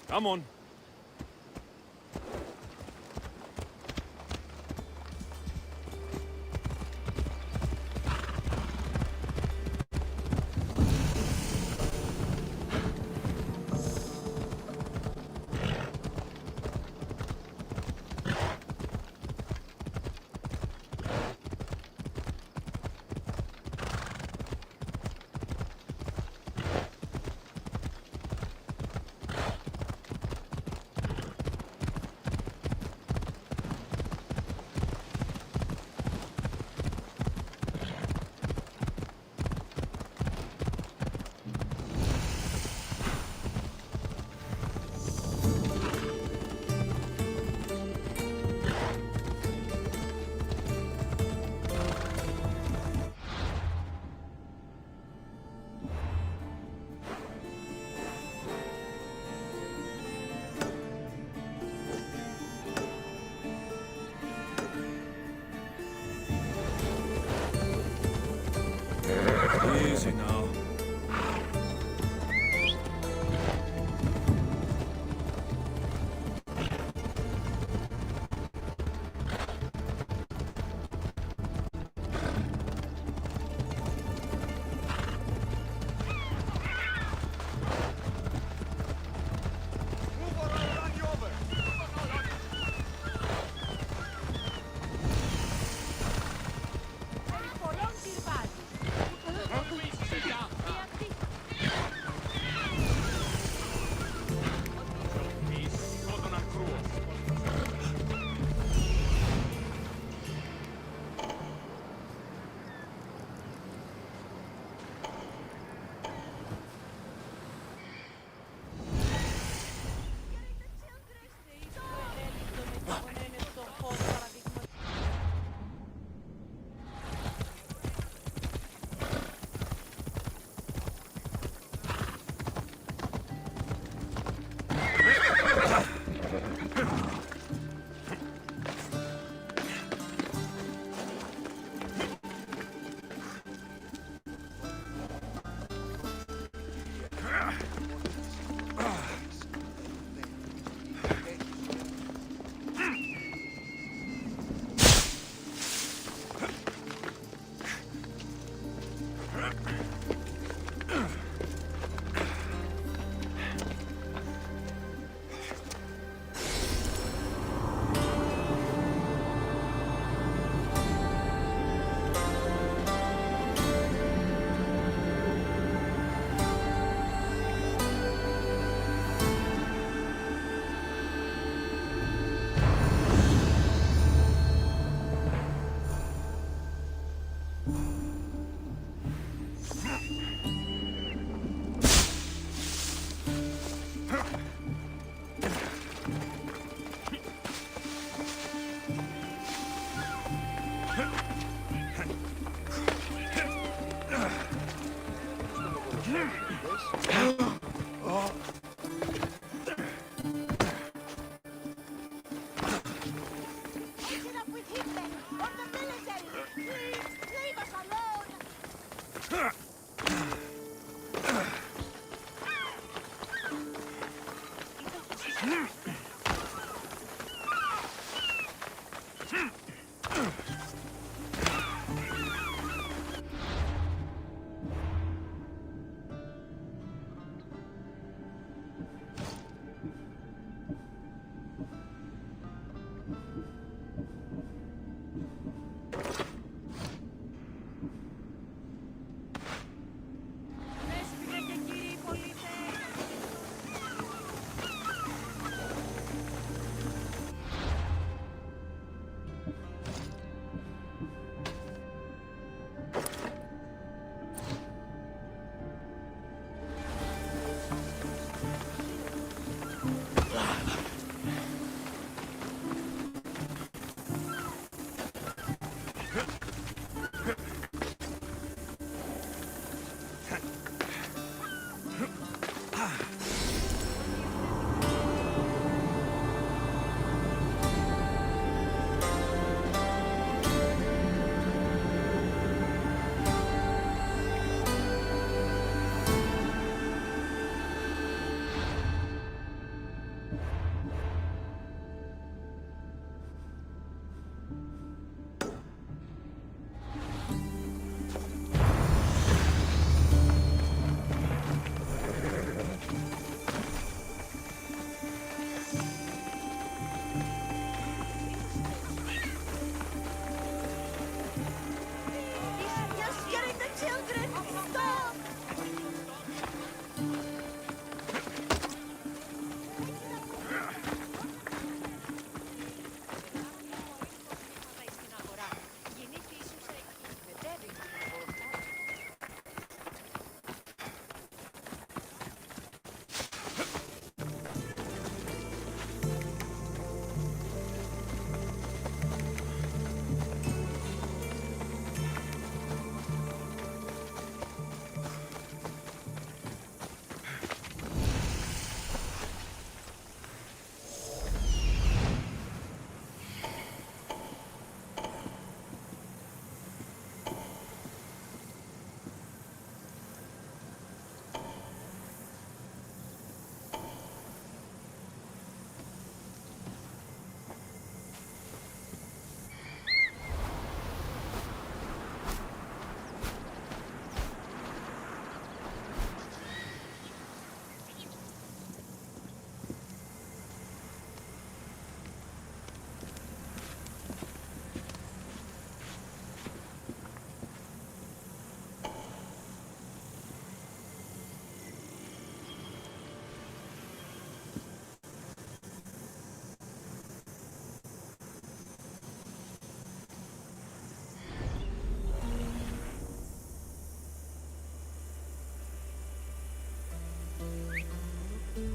Come on. Easy now.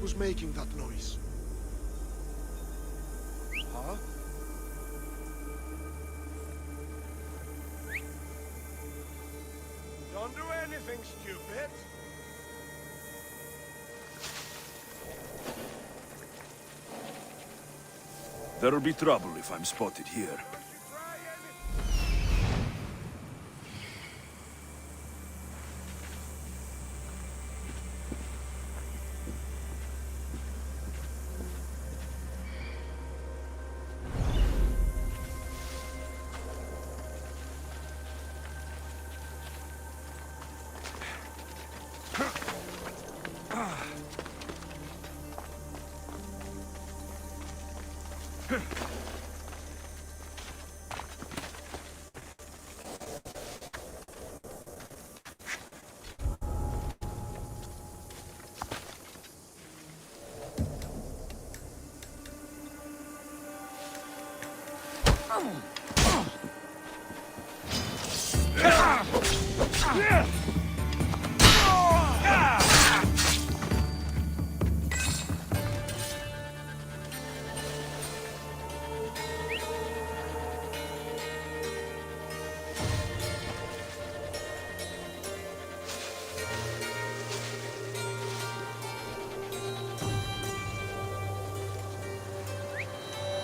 Who's making that noise? Huh? Don't do anything stupid. There'll be trouble if I'm spotted here.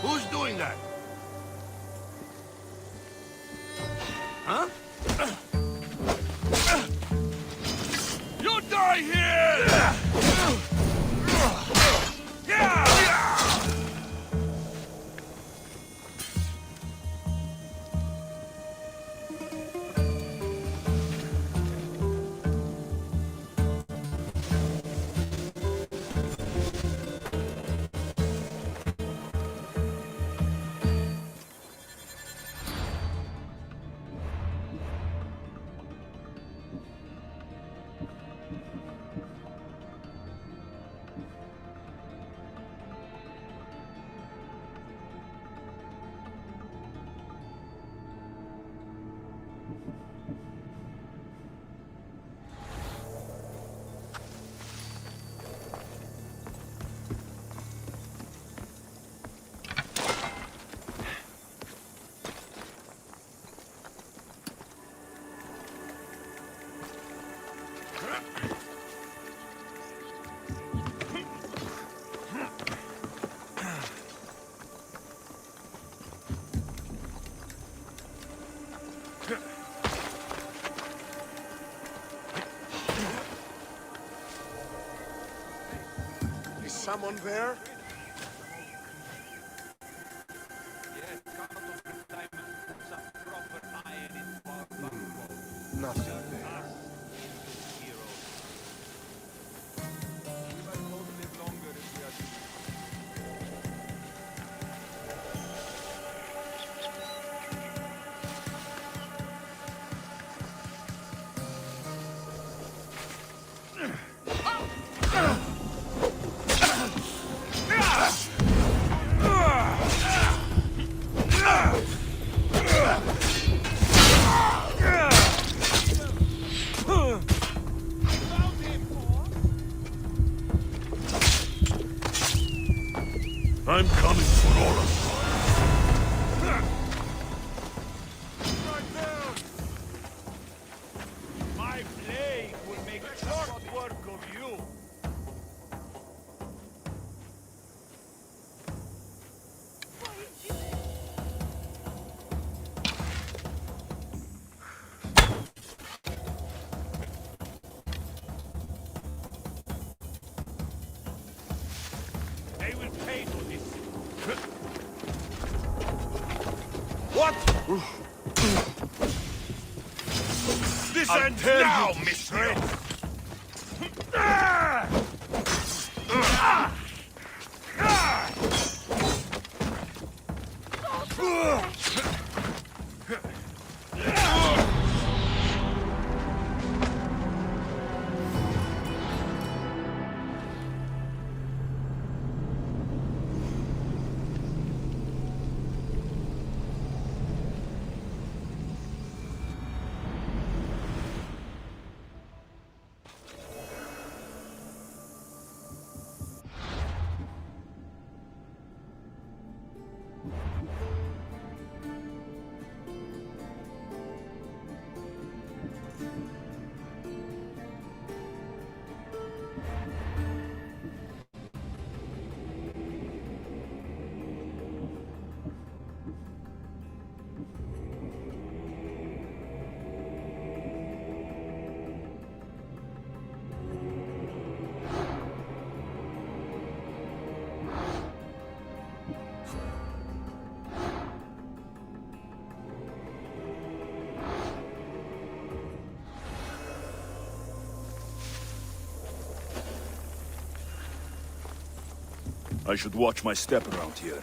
Who's doing that? Huh? You die here! Is someone there? Nothing there. I'm coming for all of you. Right there! My blade will make short work of you. They will pay for this. What? This ends now, mister! I should watch my step around here.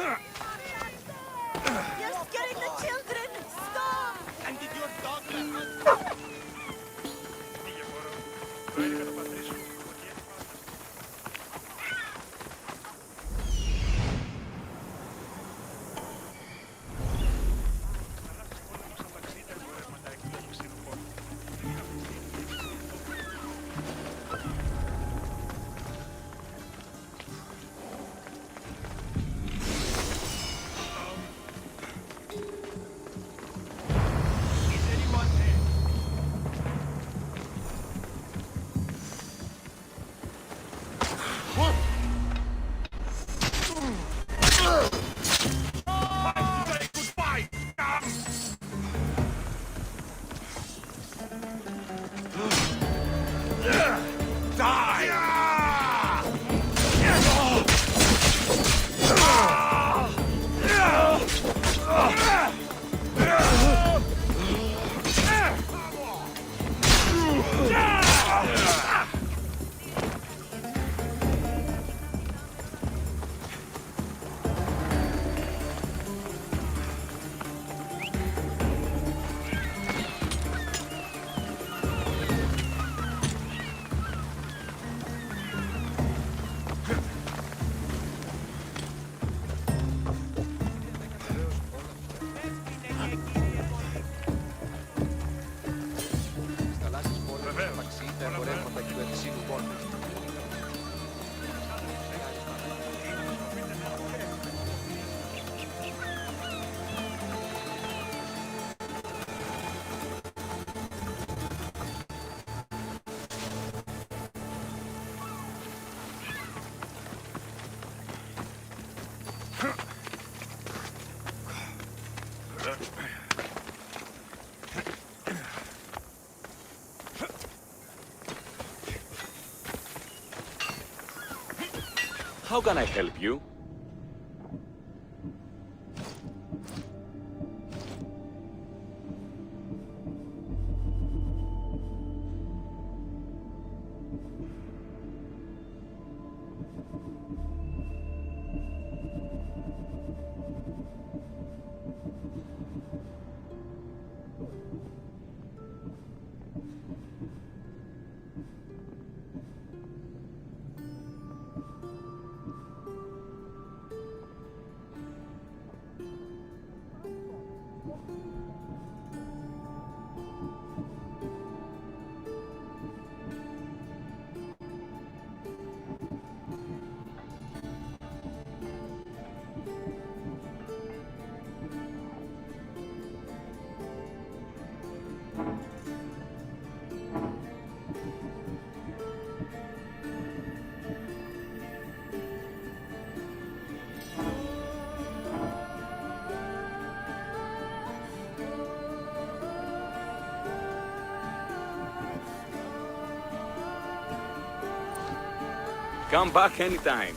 You're scaring the children! Stop! And did your dog let us? How can I help you? Come back anytime.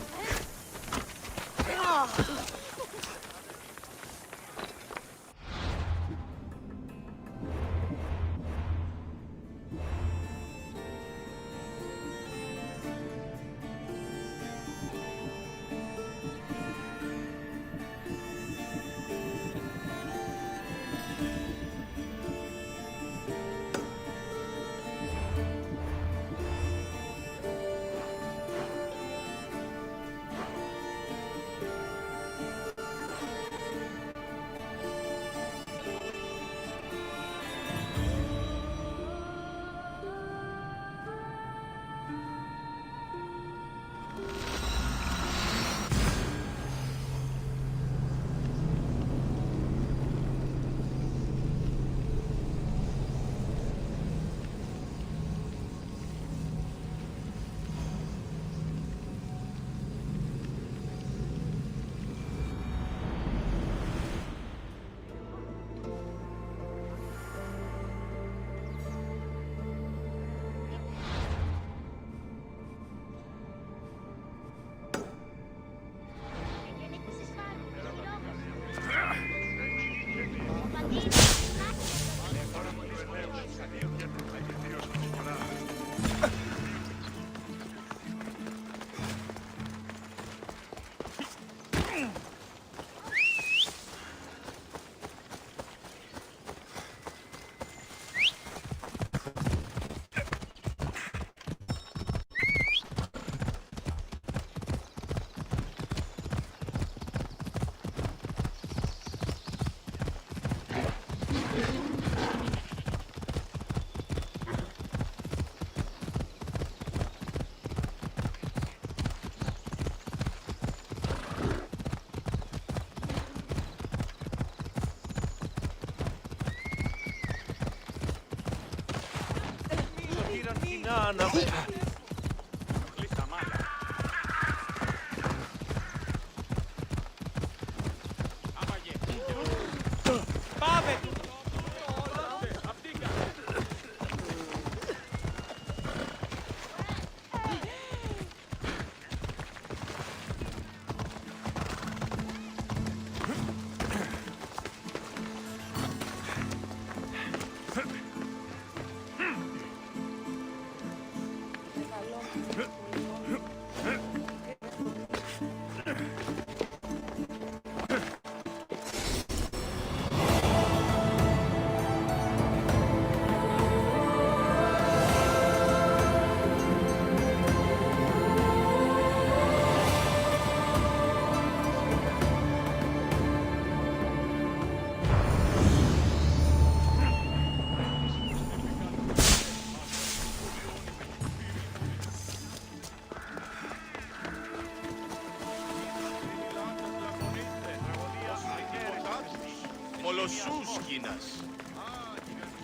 Μολοσούσκινας.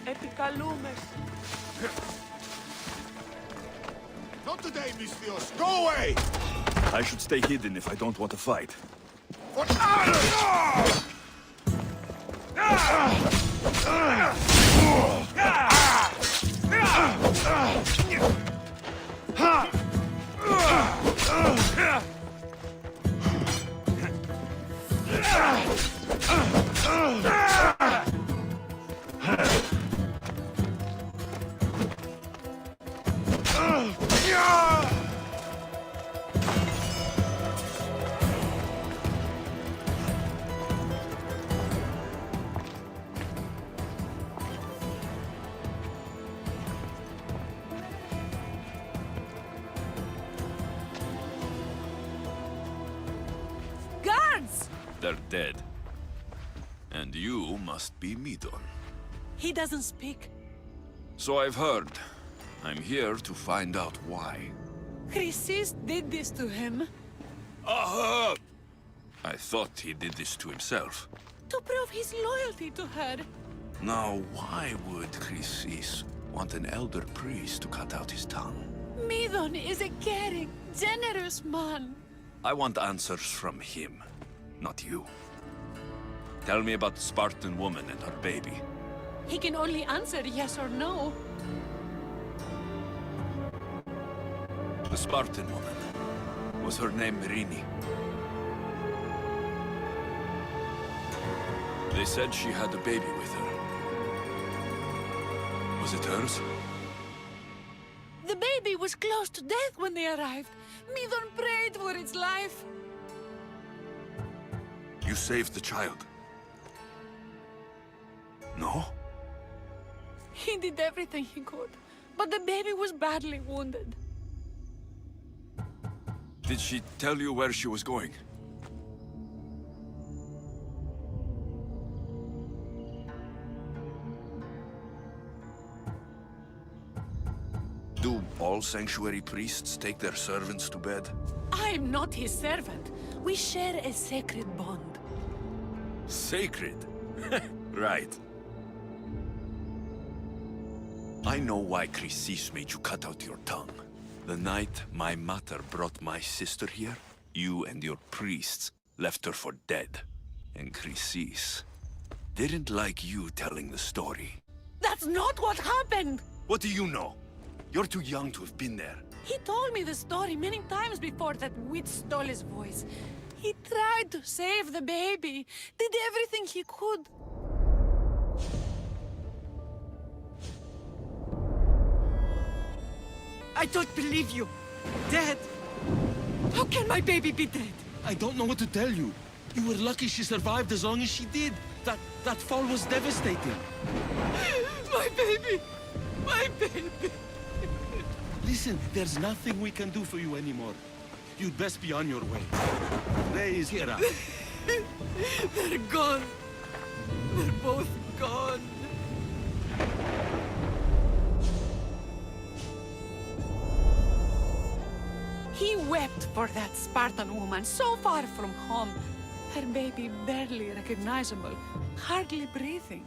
Επικαλούμες. Not today, Misthios. Go away! I should stay hidden if I don't want to fight. What? They're dead. And you must be Midon. He doesn't speak. So I've heard. I'm here to find out why. Chrysis did this to him. Aha! I thought he did this to himself. To prove his loyalty to her. Now, why would Chrysis want an elder priest to cut out his tongue? Midon is a caring, generous man. I want answers from him, not you. Tell me about the Spartan woman and her baby. He can only answer yes or no. The Spartan woman. Was her name Rini? They said she had a baby with her. Was it hers? The baby was close to death when they arrived. Midon prayed for its life. You saved the child. No? He did everything he could, but the baby was badly wounded. Did she tell you where she was going? Do all sanctuary priests take their servants to bed? I'm not his servant. We share a sacred bond. Sacred? Right. I know why Chrysis made you cut out your tongue. The night my mater brought my sister here, you and your priests left her for dead. And Chrysis didn't like you telling the story. That's not what happened! What do you know? You're too young to have been there. He told me the story many times before that witch stole his voice. He tried to save the baby, did everything he could. I don't believe you. Dead. How can my baby be dead? I don't know what to tell you. You were lucky she survived as long as she did. That fall was devastating. My baby! My baby! Listen, there's nothing we can do for you anymore. You'd best be on your way. Please, get up. They're gone. They're both gone. He wept for that Spartan woman so far from home. Her baby barely recognizable, hardly breathing.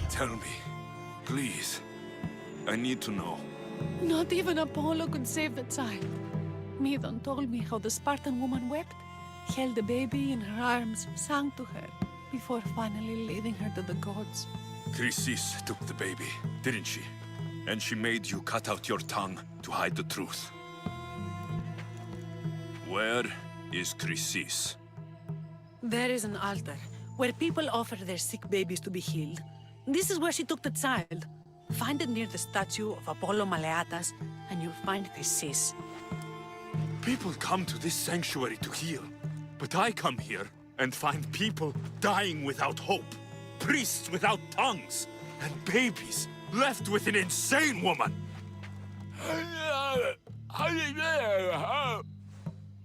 Tell me. Please. I need to know. Not even Apollo could save the child. Medon told me how the Spartan woman wept, held the baby in her arms, sang to her, before finally leading her to the gods. Chrysis took the baby, didn't she? And she made you cut out your tongue to hide the truth. Where is Chrysis? There is an altar where people offer their sick babies to be healed. This is where she took the child. Find it near the statue of Apollo Maleatas, and you'll find Chrysis. People come to this sanctuary to heal, but I come here and find people dying without hope, priests without tongues, and babies left with an insane woman.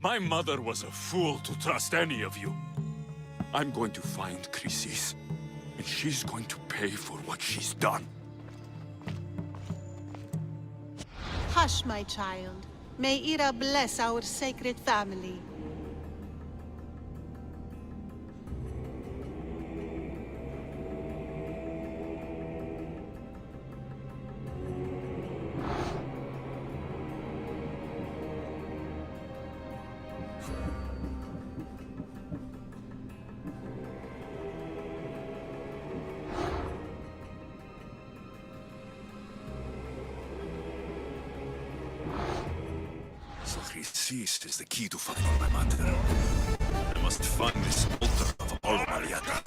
My mother was a fool to trust any of you. I'm going to find Chrysis, and she's going to pay for what she's done. Hush, my child. May Ira bless our sacred family. So Chrysis is the key to finding my mother. I must find this altar of all Mariatas.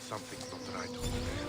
Something's not right over there.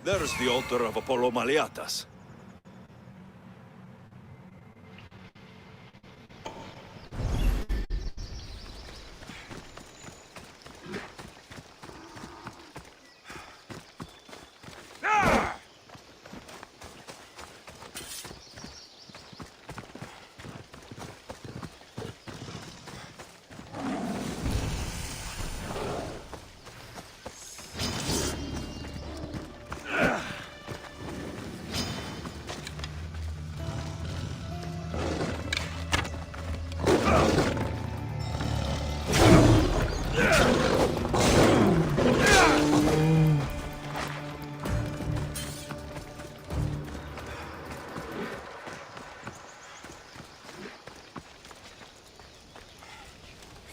There's the altar of Apollo Maliatas.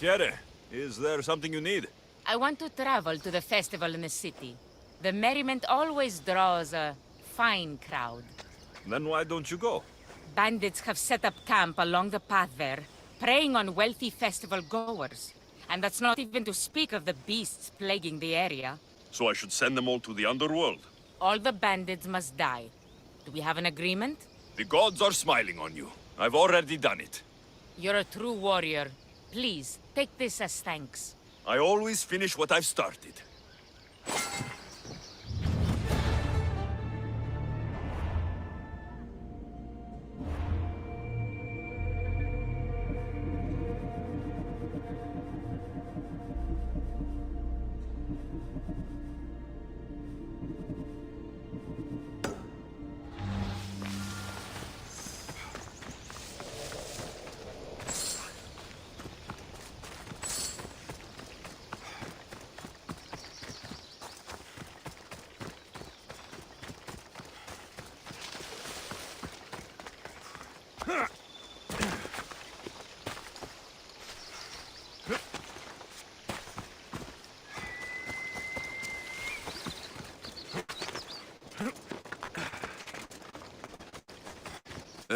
Here, is there something you need? I want to travel to the festival in the city. The merriment always draws a fine crowd. Then why don't you go? Bandits have set up camp along the path there, preying on wealthy festival goers. And that's not even to speak of the beasts plaguing the area. So I should send them all to the underworld? All the bandits must die. Do we have an agreement? The gods are smiling on you. I've already done it. You're a true warrior. Please, take this as thanks. I always finish what I've started.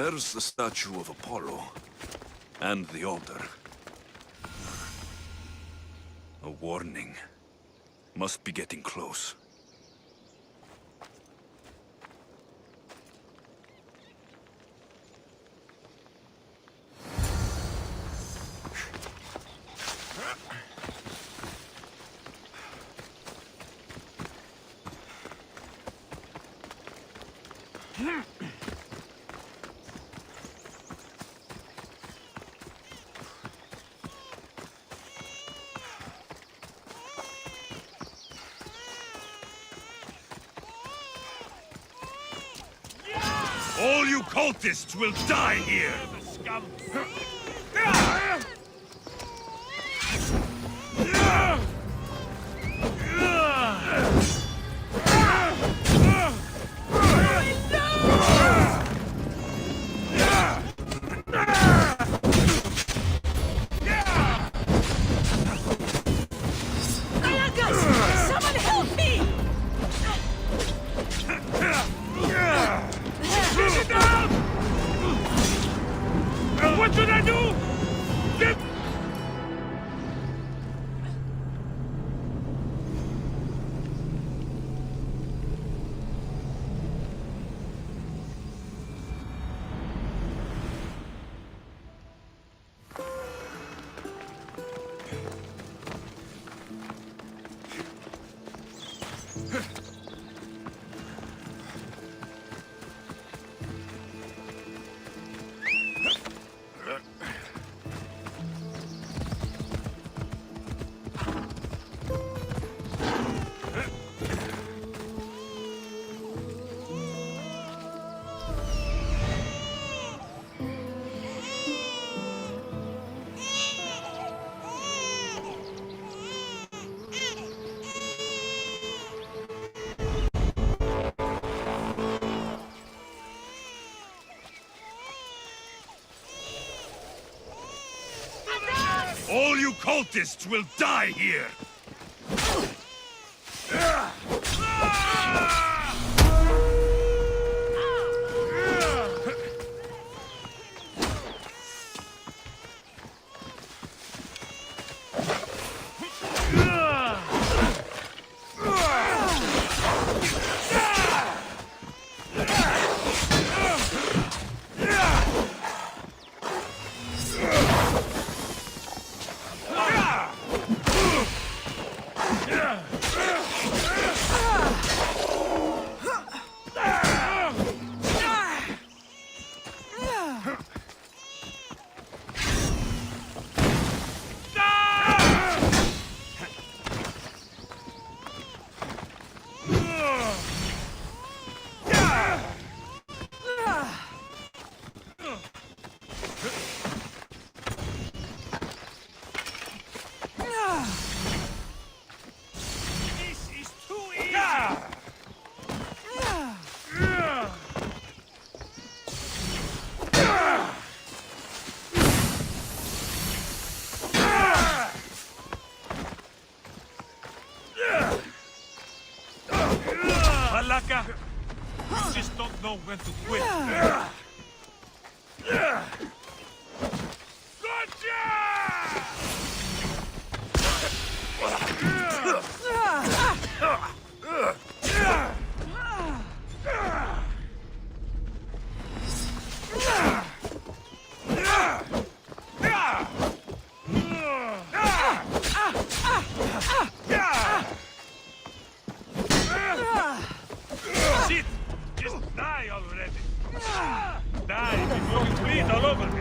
There's the statue of Apollo. And the altar. A warning. Must be getting close. All you cultists will die here! Someone help me! What should I do? Get... All you cultists will die here! Malaka! You just don't know when to quit. Shit! Just die already! Die before you bleed all over me!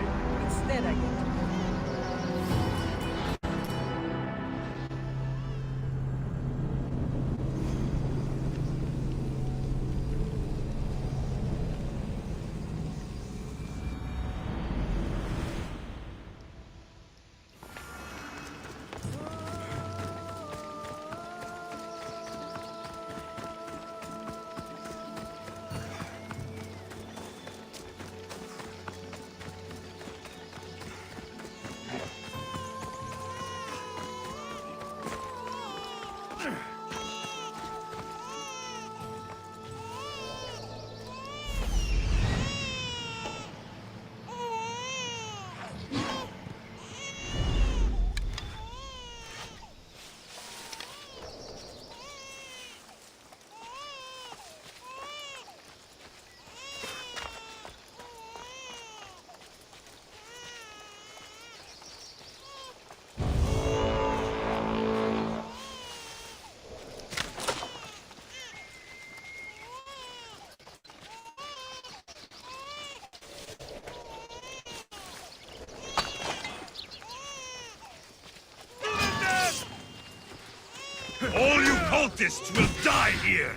cultists will die here!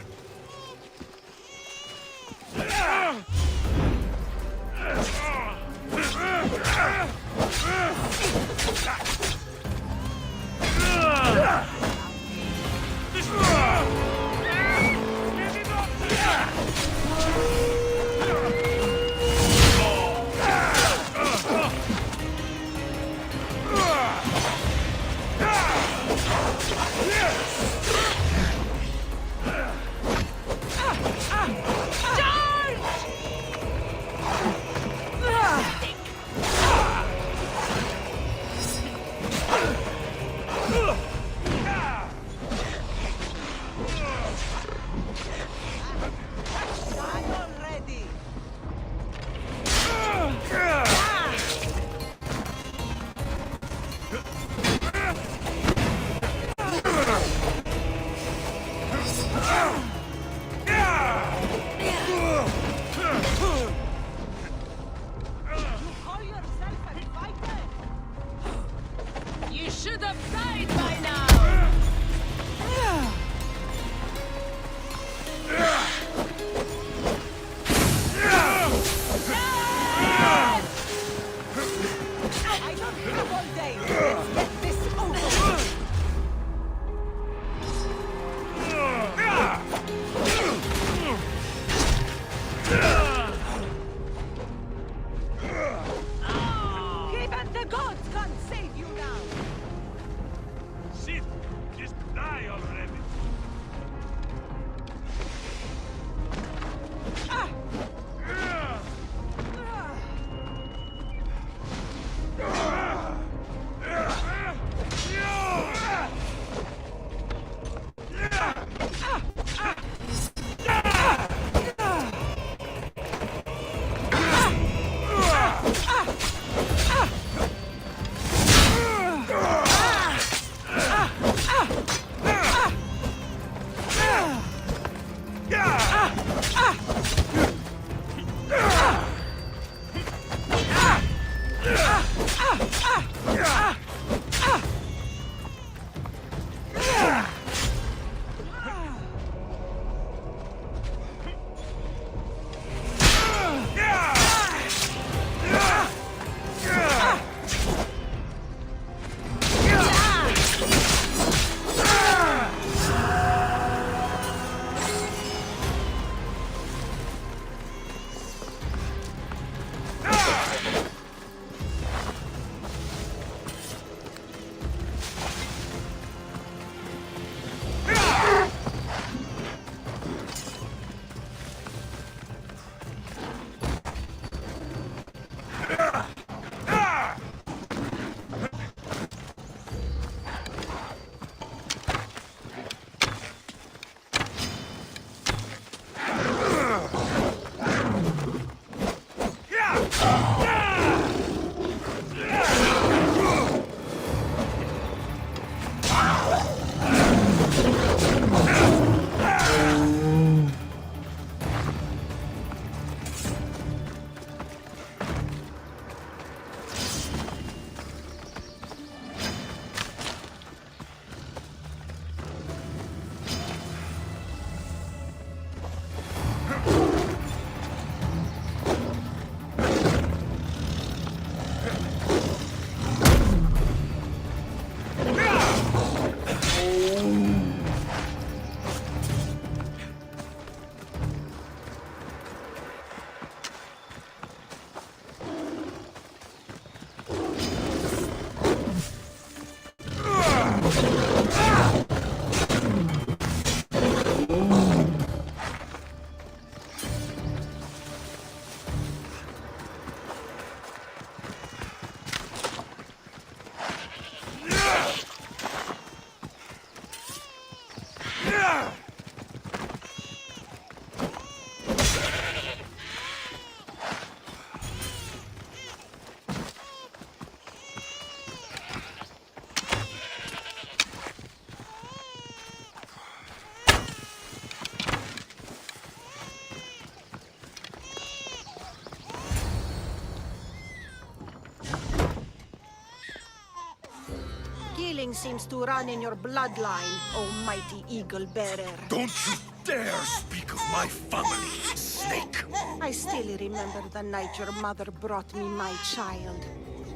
Something seems to run in your bloodline, oh mighty eagle bearer. Don't you dare speak of my family, snake! I still remember the night your mother brought me my child.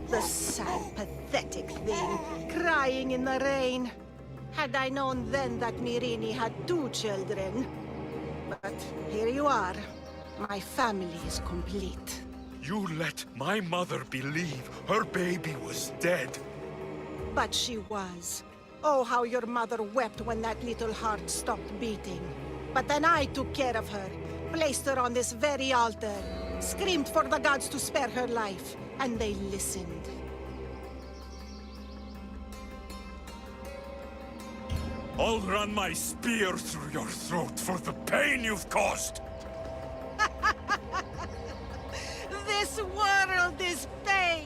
The sad, pathetic thing, crying in the rain. Had I known then that Mirini had 2 children. But here you are. My family is complete. You let my mother believe her baby was dead. But she was. Oh, how your mother wept when that little heart stopped beating. But then I took care of her, placed her on this very altar, screamed for the gods to spare her life, and they listened. I'll run my spear through your throat for the pain you've caused! This world is pain!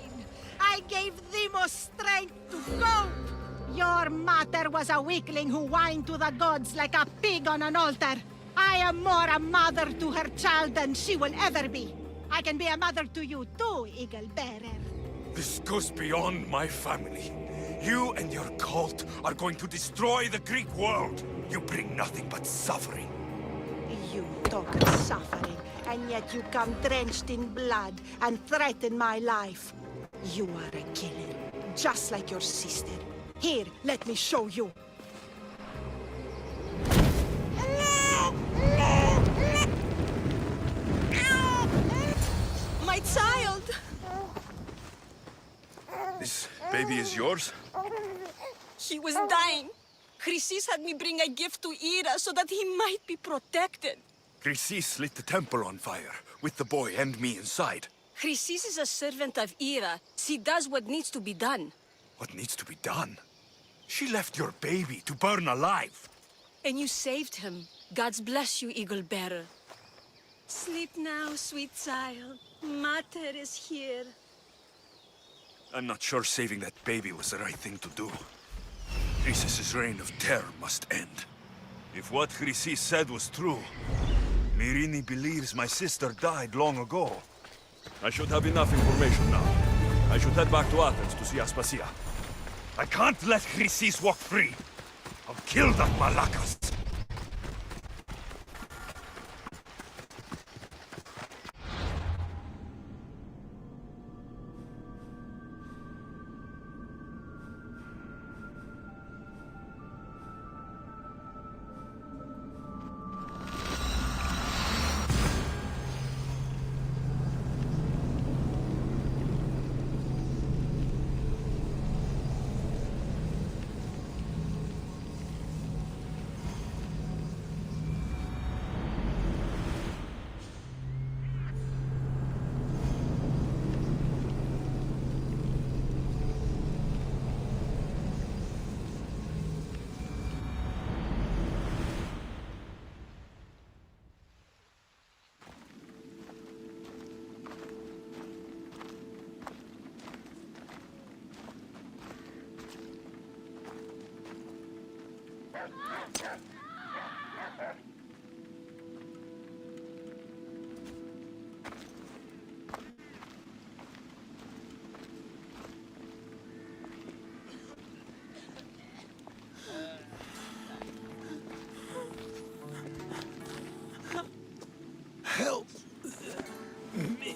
I gave Demos strength to cope! Your mother was a weakling who whined to the gods like a pig on an altar. I am more a mother to her child than she will ever be. I can be a mother to you too, Eagle Bearer. This goes beyond my family. You and your cult are going to destroy the Greek world. You bring nothing but suffering. You talk of suffering, and yet you come drenched in blood and threaten my life. You are a killer, just like your sister. Here, let me show you. My child! This baby is yours? He was dying. Chrysis had me bring a gift to Ira so that he might be protected. Chrysis lit the temple on fire, with the boy and me inside. Chrysis is a servant of Ira. She does what needs to be done. What needs to be done? She left your baby to burn alive. And you saved him. Gods bless you, Eagle Bearer. Sleep now, sweet child. Mater is here. I'm not sure saving that baby was the right thing to do. Chrysis' reign of terror must end. If what Chrysis said was true, Mirini believes my sister died long ago. I should have enough information now. I should head back to Athens to see Aspasia. I can't let Chrysis walk free. I'll kill that Malakas. Help me.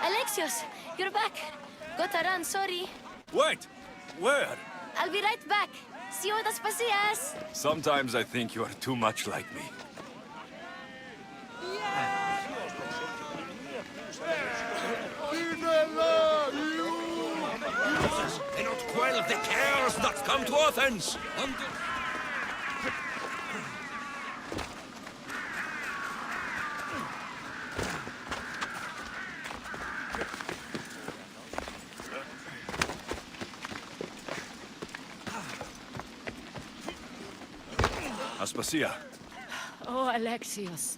Alexios, you're back. Gotta run, sorry. Wait! Where? I'll be right back. See you at Aspasias. Sometimes I think you are too much like me. Yeah! Cannot quell the cares that come to Athens! Aspasia. Oh, Alexios.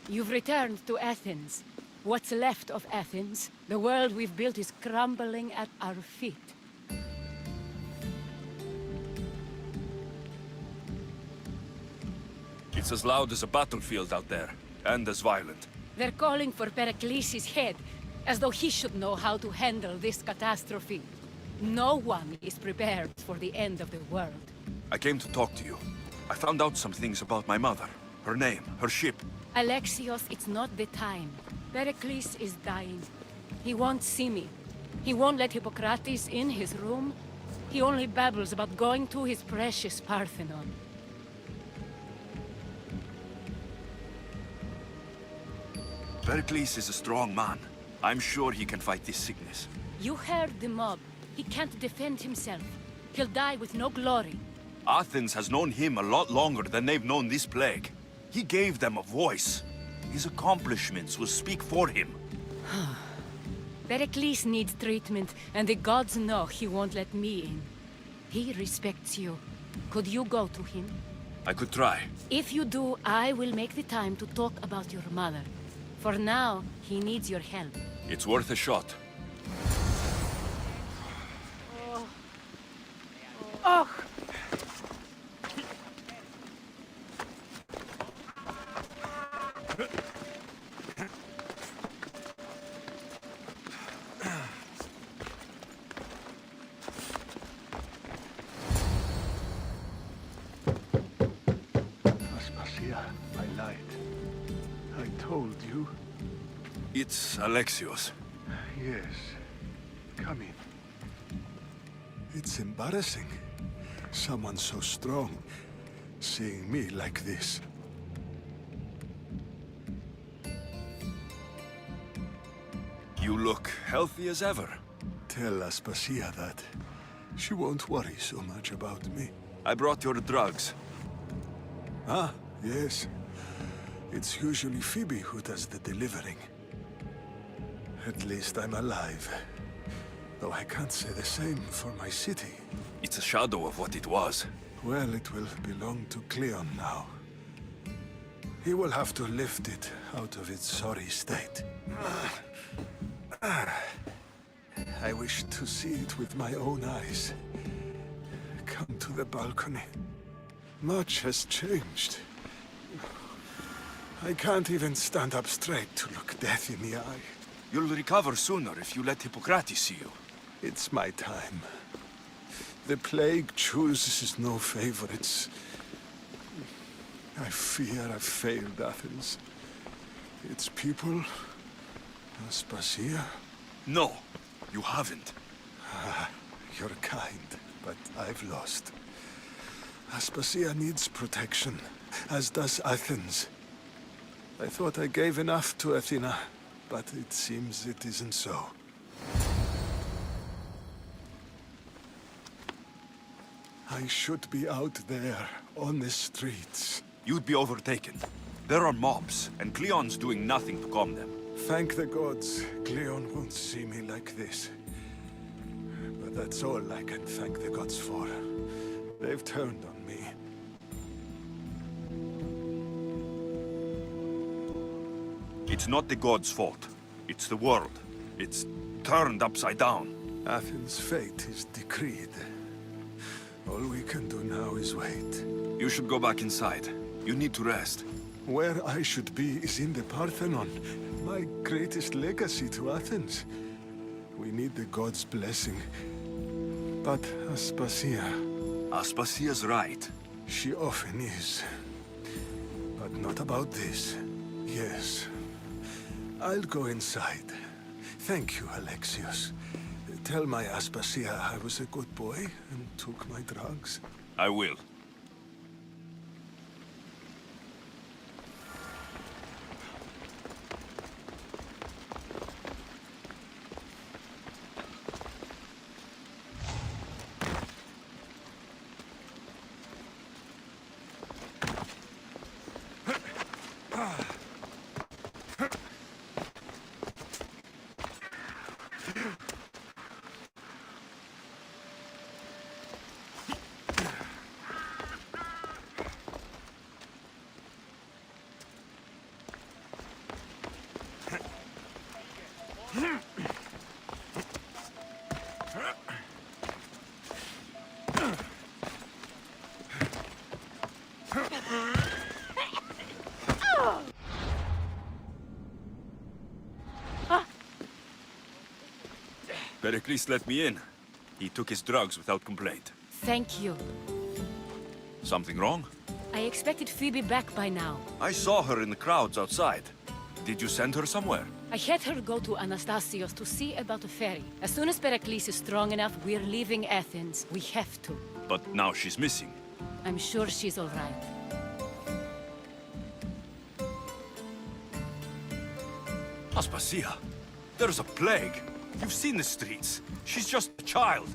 You've returned to Athens. What's left of Athens, the world we've built is crumbling at our feet. It's as loud as a battlefield out there, and as violent. They're calling for Pericles' head, as though he should know how to handle this catastrophe. No one is prepared for the end of the world. I came to talk to you. I found out some things about my mother. Her name, her ship. Alexios, it's not the time. Pericles is dying. He won't see me. He won't let Hippocrates in his room. He only babbles about going to his precious Parthenon. Pericles is a strong man. I'm sure he can fight this sickness. You heard the mob. He can't defend himself. He'll die with no glory. Athens has known him a lot longer than they've known this plague. He gave them a voice. His accomplishments will speak for him. Pericles needs treatment, and the gods know he won't let me in. He respects you. Could you go to him? I could try. If you do, I will make the time to talk about your mother. For now, he needs your help. It's worth a shot. Oh! Aspasia, I lied. I told you. It's Alexios. Yes. Come in. It's embarrassing. Someone so strong, seeing me like this. You look healthy as ever. Tell Aspasia that. She won't worry so much about me. I brought your drugs. Ah, yes. It's usually Phoebe who does the delivering. At least I'm alive. Though I can't say the same for my city. It's a shadow of what it was. Well, it will belong to Cleon now. He will have to lift it out of its sorry state. I wish to see it with my own eyes. Come to the balcony. Much has changed. I can't even stand up straight to look death in the eye. You'll recover sooner if you let Hippocrates see you. It's my time. The plague chooses no favorites. I fear I've failed Athens. Its people, Aspasia. No, you haven't. You're kind, but I've lost. Aspasia needs protection, as does Athens. I thought I gave enough to Athena, but it seems it isn't so. I should be out there, on the streets. You'd be overtaken. There are mobs, and Cleon's doing nothing to calm them. Thank the gods, Cleon won't see me like this. But that's all I can thank the gods for. They've turned on me. It's not the gods' fault. It's the world. It's turned upside down. Athens' fate is decreed. All we can do now is wait. You should go back inside. You need to rest. Where I should be is in the Parthenon, my greatest legacy to Athens. We need the gods' blessing. But Aspasia... Aspasia's right. She often is. But not about this. Yes. I'll go inside. Thank you, Alexios. Tell my Aspasia I was a good boy and took my drugs. I will. Pericles let me in. He took his drugs without complaint. Thank you. Something wrong? I expected Phoebe back by now. I saw her in the crowds outside. Did you send her somewhere? I had her go to Anastasios to see about a ferry. As soon as Pericles is strong enough, we're leaving Athens. We have to. But now she's missing. I'm sure she's all right. Aspasia, there's a plague. You've seen the streets. She's just a child.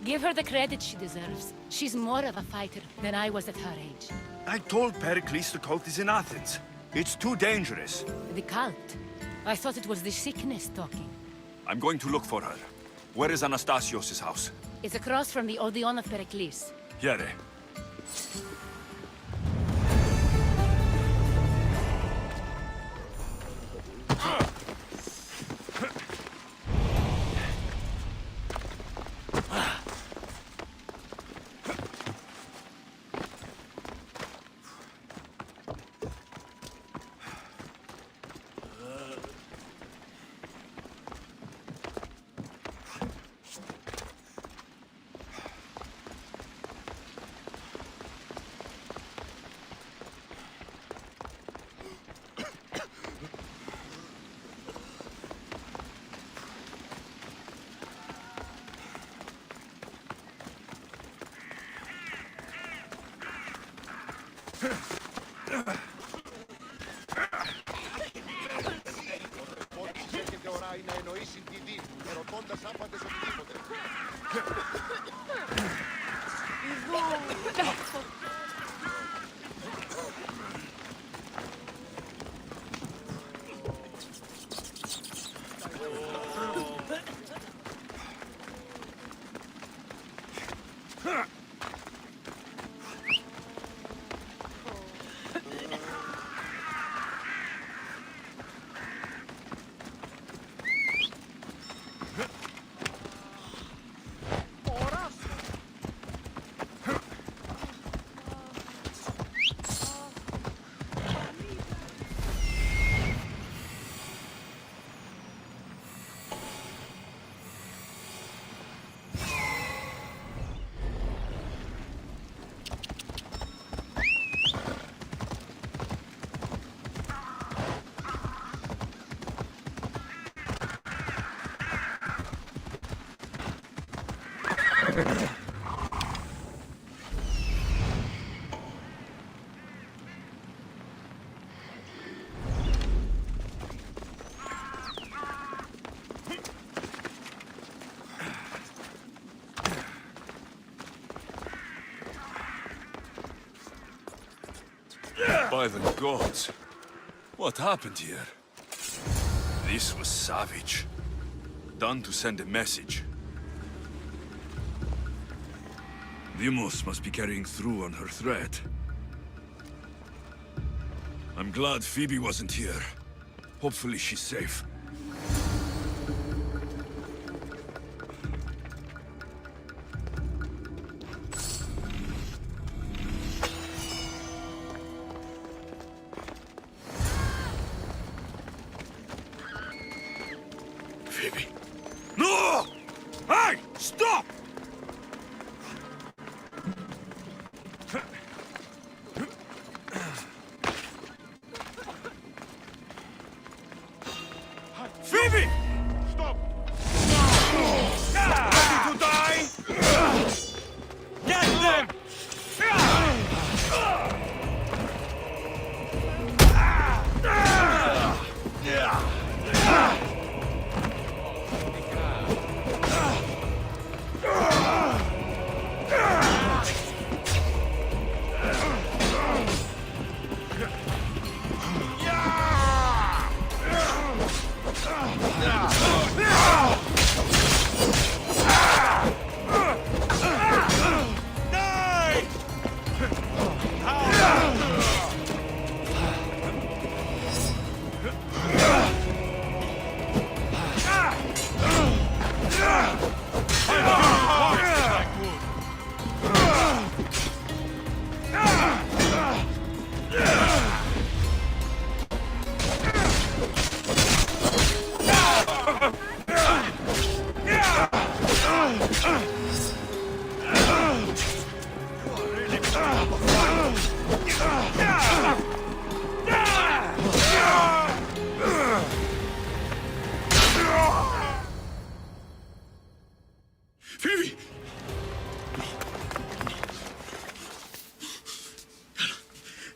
Give her the credit she deserves. She's more of a fighter than I was at her age. I told Pericles the cult is in Athens. It's too dangerous. The cult? I thought it was the sickness talking. I'm going to look for her. Where is Anastasios' house? It's across from the Odeon of Pericles. Here. By the gods. What happened here? This was savage. Done to send a message. Deimos must be carrying through on her threat. I'm glad Phoebe wasn't here. Hopefully she's safe. Phoebe. No! Hey! Stop!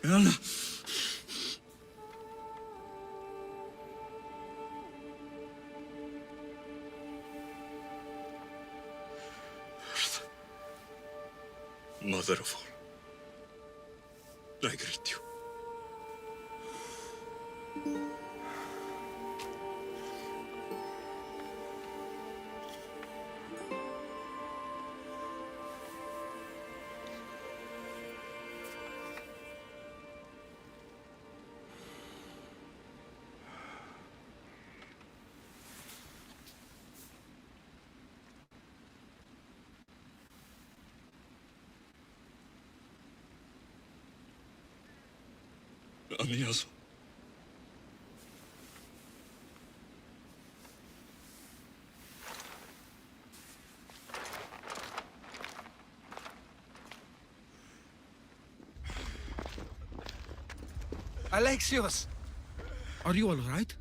Anna. Mother of all, I greet you. Amias. Alexios! Are you all right?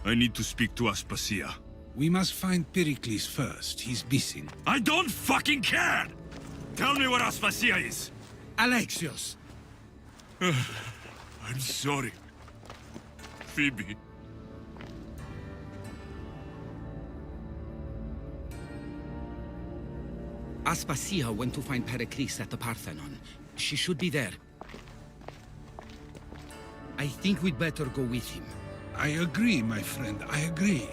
I need to speak to Aspasia. We must find Pericles first. He's missing. I don't fucking care! Tell me where Aspasia is! Alexios! I'm sorry. Phoebe. Aspasia went to find Pericles at the Parthenon. She should be there. I think we'd better go with him. I agree, my friend. I agree.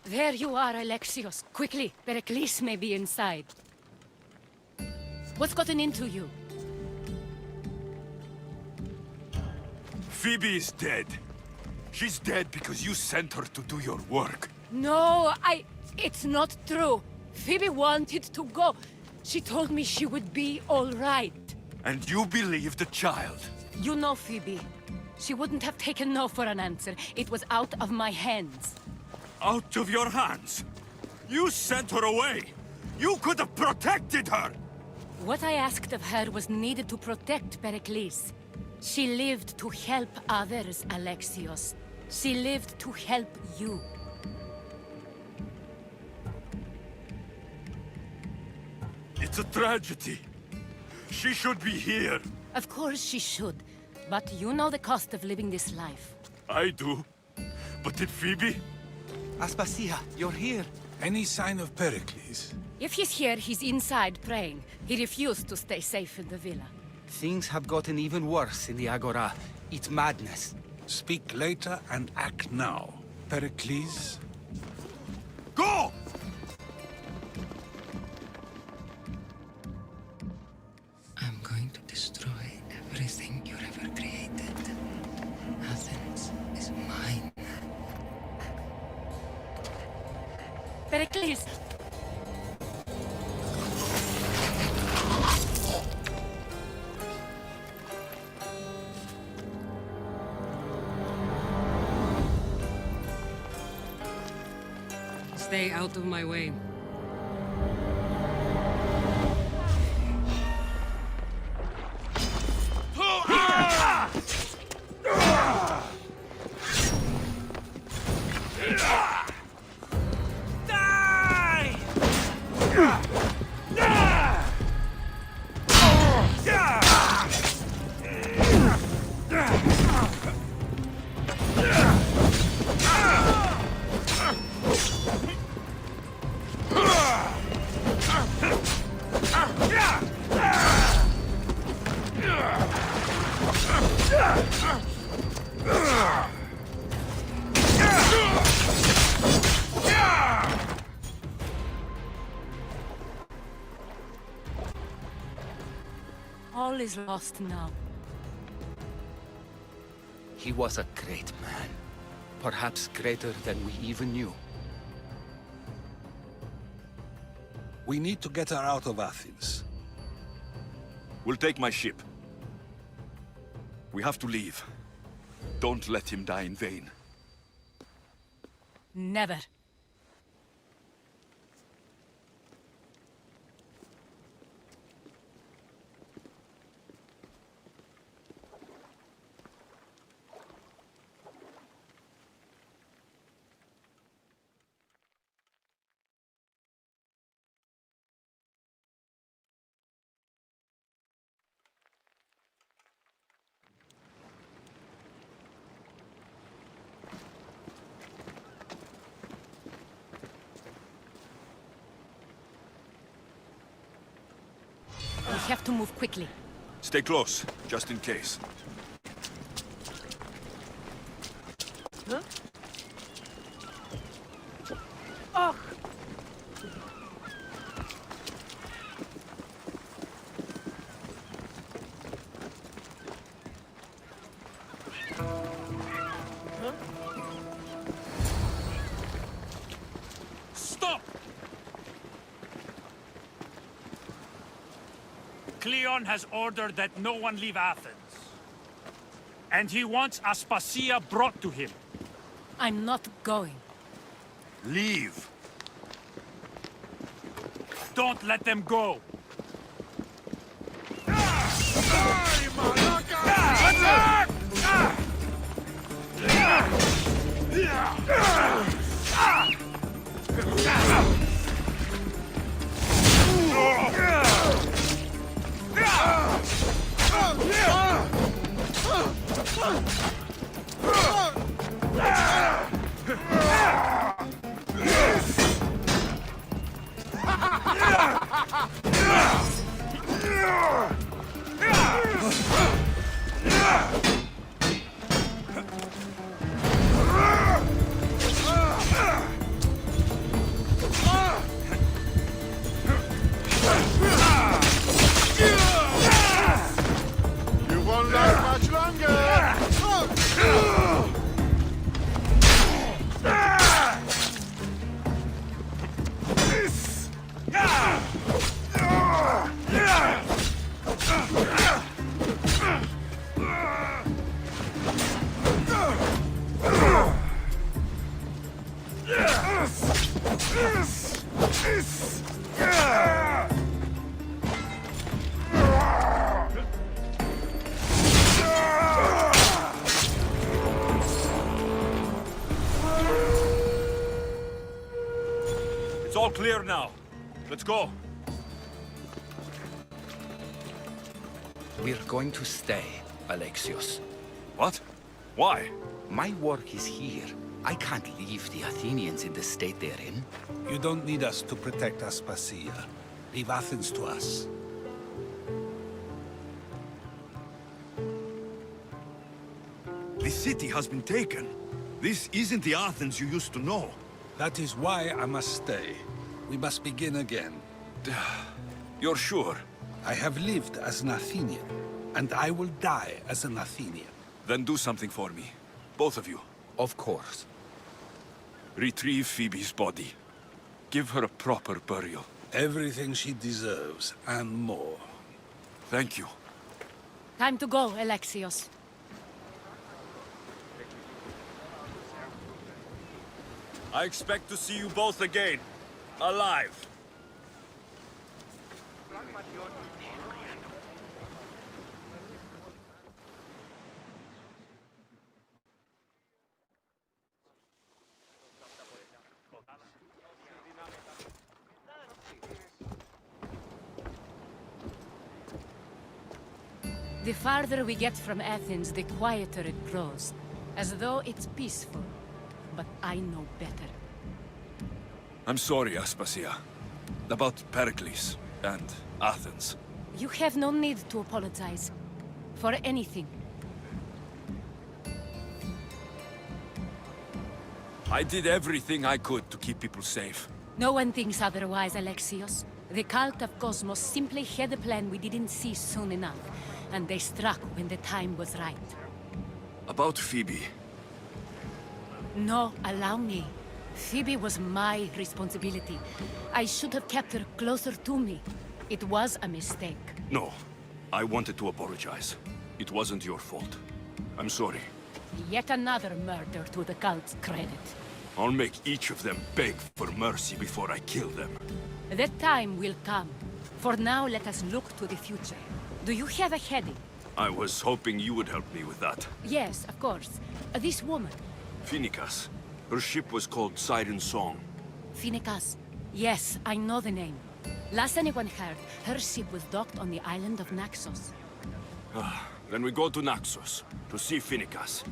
There you are, Alexios. Quickly, Pericles may be inside. What's gotten into you? Phoebe is dead. She's dead because you sent her to do your work. No, it's not true. Phoebe wanted to go. She told me she would be all right. And you believe the child? You know Phoebe. She wouldn't have taken no for an answer. It was out of my hands. Out of your hands? You sent her away! You could have protected her! What I asked of her was needed to protect Pericles. She lived to help others, Alexios. She lived to help you. It's a tragedy. She should be here. Of course she should. But you know the cost of living this life. I do. But did Phoebe? Aspasia, you're here. Any sign of Pericles? If he's here, he's inside praying. He refused to stay safe in the villa. Things have gotten even worse in the Agora. It's madness. Speak later and act now. Pericles? Go! I'm going to destroy everything you've ever created. Athens is mine. Pericles! Stay out of my way. is lost now. He was a great man. Perhaps greater than we even knew. We need to get her out of Athens. We'll take my ship. We have to leave. Don't let him die in vain. Never. We have to move quickly. Stay close, just in case. Stop! Cleon has ordered that no one leave Athens. And he wants Aspasia brought to him. I'm not going. Leave. Don't let them go. You won't last much longer! It's all clear now. Let's go. We're going to stay, Alexios. What? Why? My work is here. I can't leave the Athenians in the state they're in. You don't need us to protect Aspasia. Leave Athens to us. The city has been taken. This isn't the Athens you used to know. That is why I must stay. We must begin again. You're sure? I have lived as an Athenian, and I will die as an Athenian. Then do something for me. Both of you. Of course. Retrieve Phoebe's body. Give her a proper burial. Everything she deserves, and more. Thank you. Time to go, Alexios. I expect to see you both again. Alive. The farther we get from Athens, the quieter it grows. As though it's peaceful. But I know better. I'm sorry, Aspasia. About Pericles and Athens. You have no need to apologize. For anything. I did everything I could to keep people safe. No one thinks otherwise, Alexios. The cult of Cosmos simply had a plan we didn't see soon enough. and they struck when the time was right. About Phoebe. No, allow me. Phoebe was my responsibility. I should have kept her closer to me. It was a mistake. No. I wanted to apologize. It wasn't your fault. I'm sorry. Yet another murder to the cult's credit. I'll make each of them beg for mercy before I kill them. That time will come. For now, let us look to the future. Do you have a heading? I was hoping you would help me with that. Yes, of course. This woman, Finicas. Her ship was called Siren Song. Finicas. Yes, I know the name. Last anyone heard, her ship was docked on the island of Naxos. Then we go to Naxos, to see Finicas.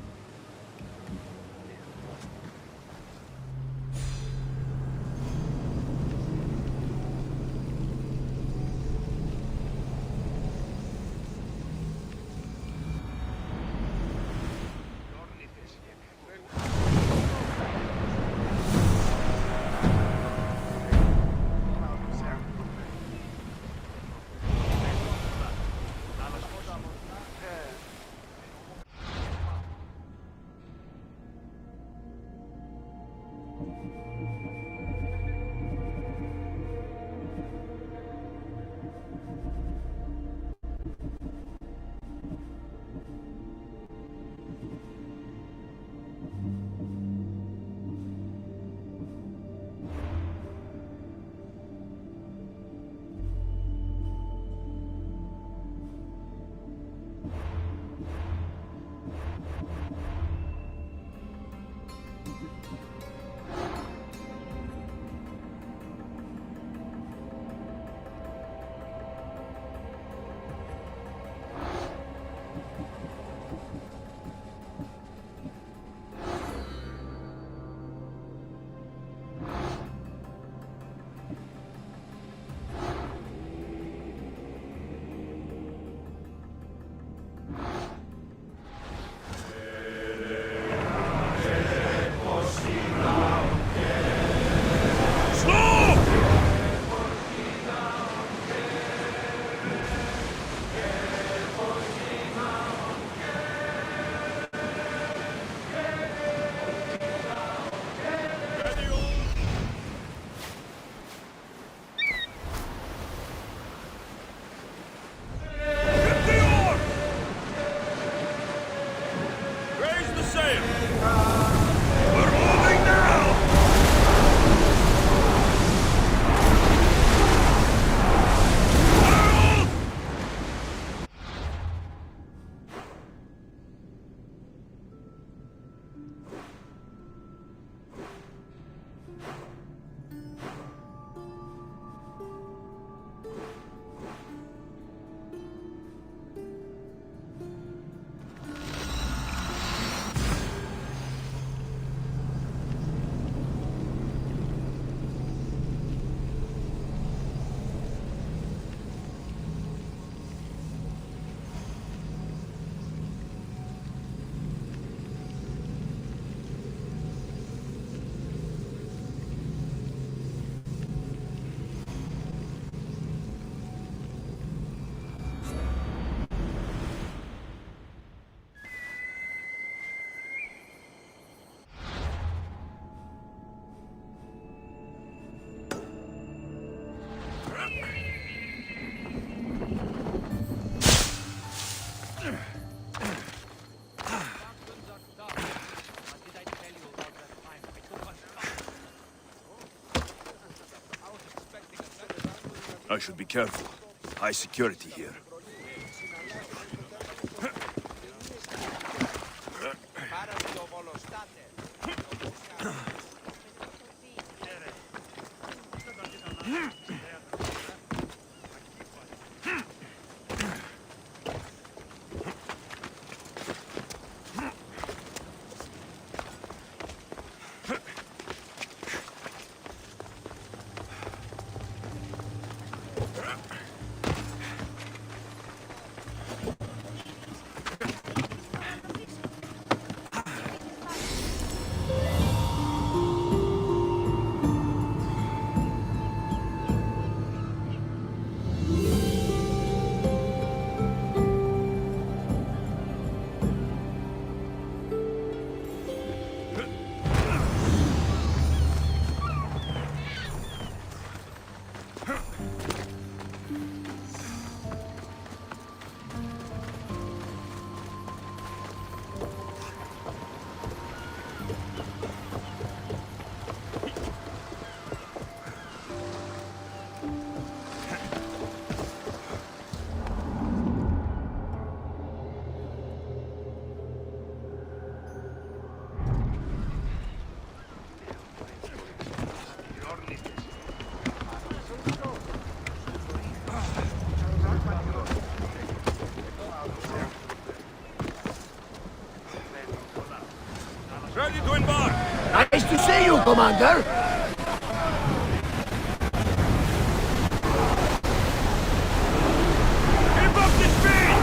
I should be careful. High security here. Ready to embark! Nice to see you, Commander! Keep up the speed!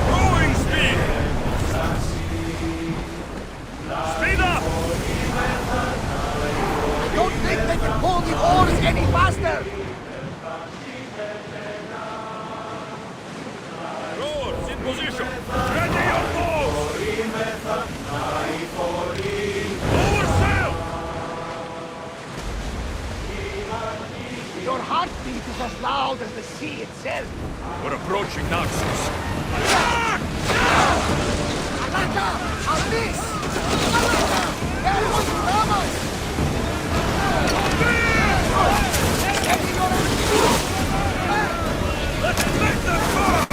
Going speed! Speed up! I don't think they can pull the oars any faster! Rowers in position! Ready your bows! Lower sail! Your heartbeat is as loud as the sea itself! We're approaching Naxos. Alaka! On this! Alaka! Hermos Ramos! Let's make them burn!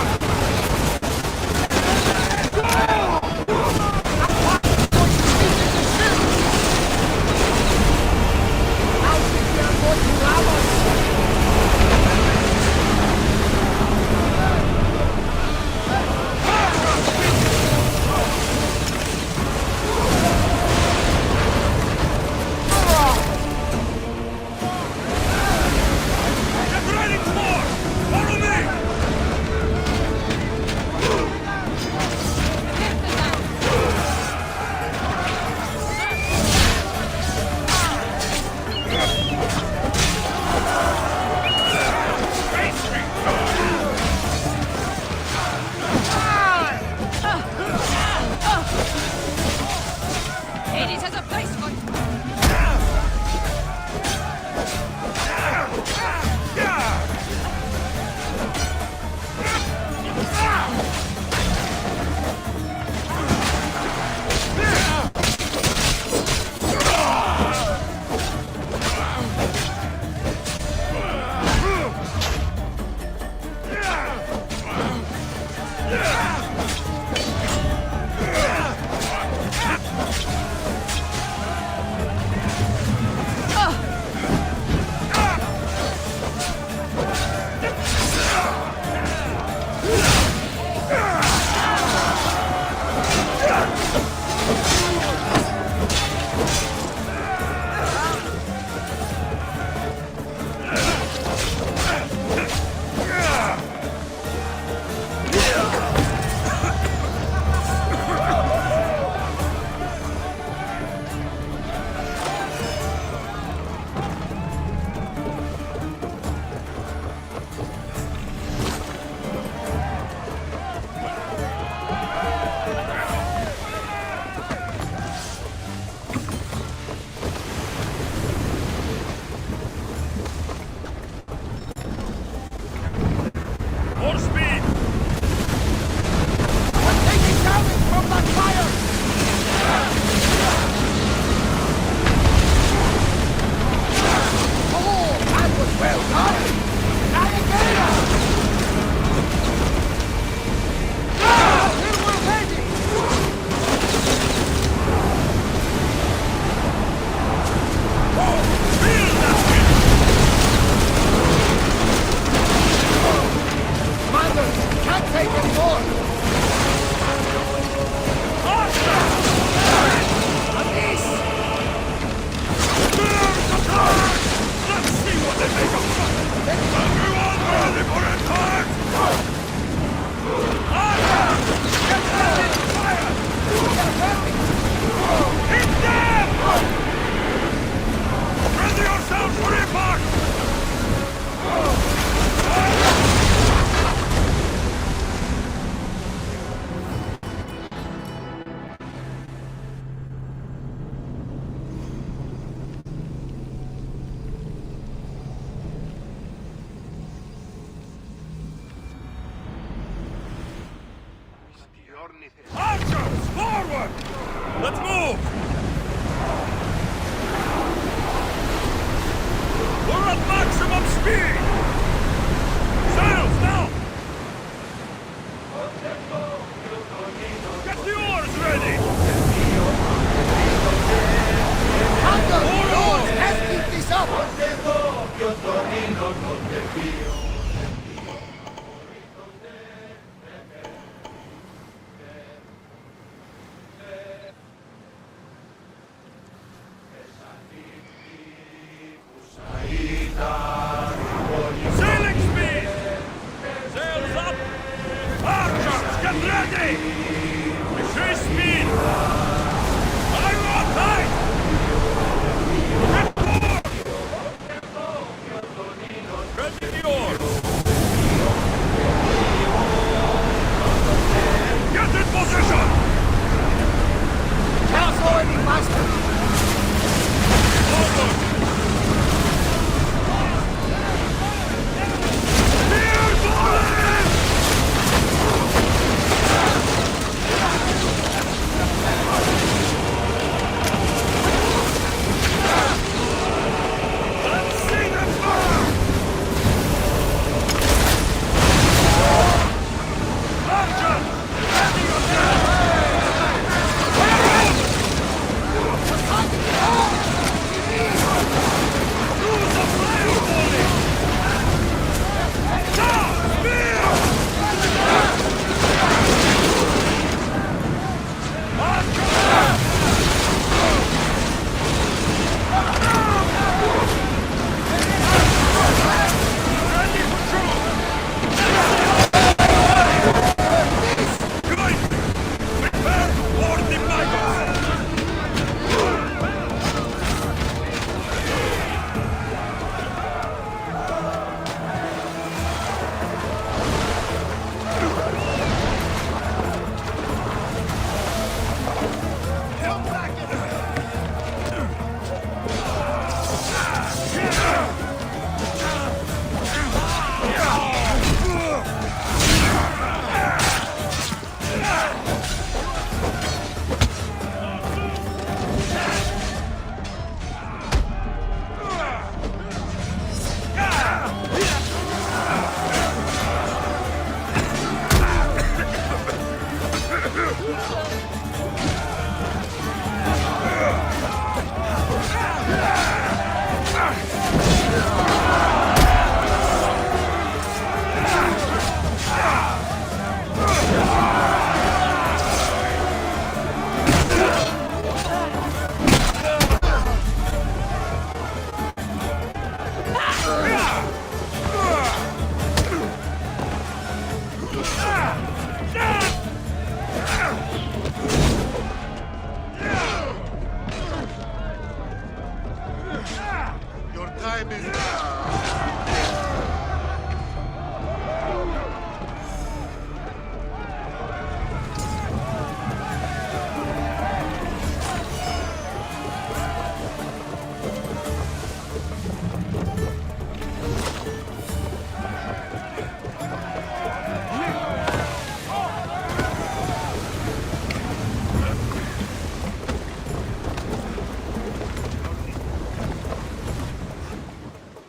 time is...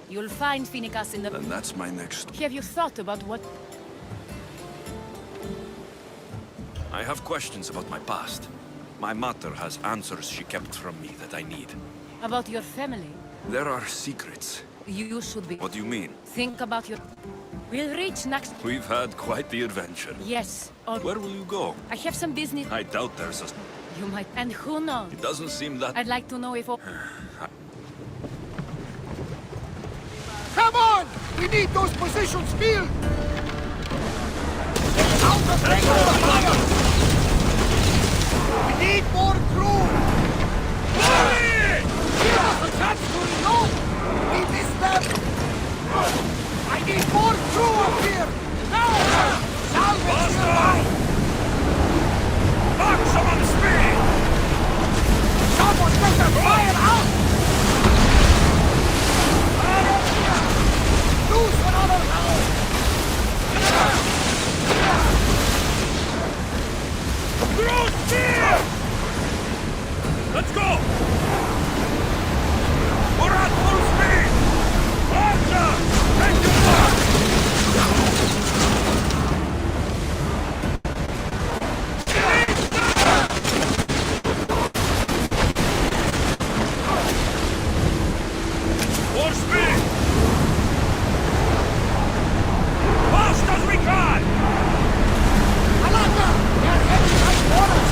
You'll find Finicas in the... And that's my next... Have you thought about what... I have questions about my past. My mater has answers she kept from me that I need. About your family? There are secrets. You should be... What do you mean? Think about your... We'll reach next... We've had quite the adventure. Yes, or... Where will you go? I have some business... I doubt there's a... You might... And who knows? It doesn't seem that... I'd like to know if... Come on! We need those positions filled! Out of regular fire! We need more crew! Give us a chance to reload! We missed them! I need more crew up here! Now! Salvage the line! Maximum speed! Someone get the fire out! Lose another round! Through spear! Let's go! We're at full speed! Archer! Take your mark! More speed! Fast as we can! Alaka! They're heading right for us!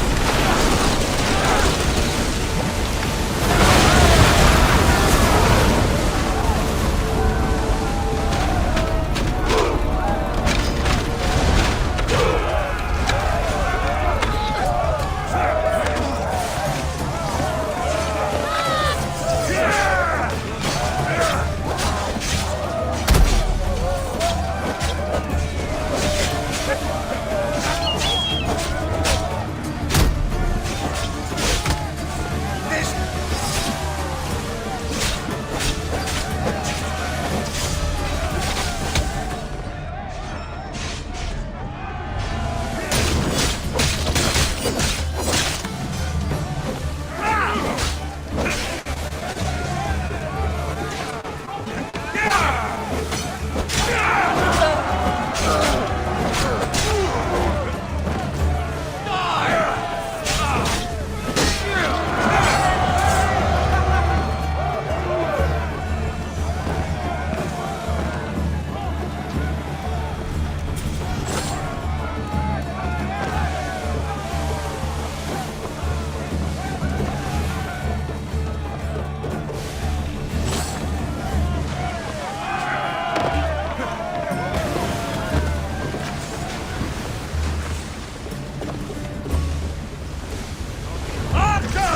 Archer!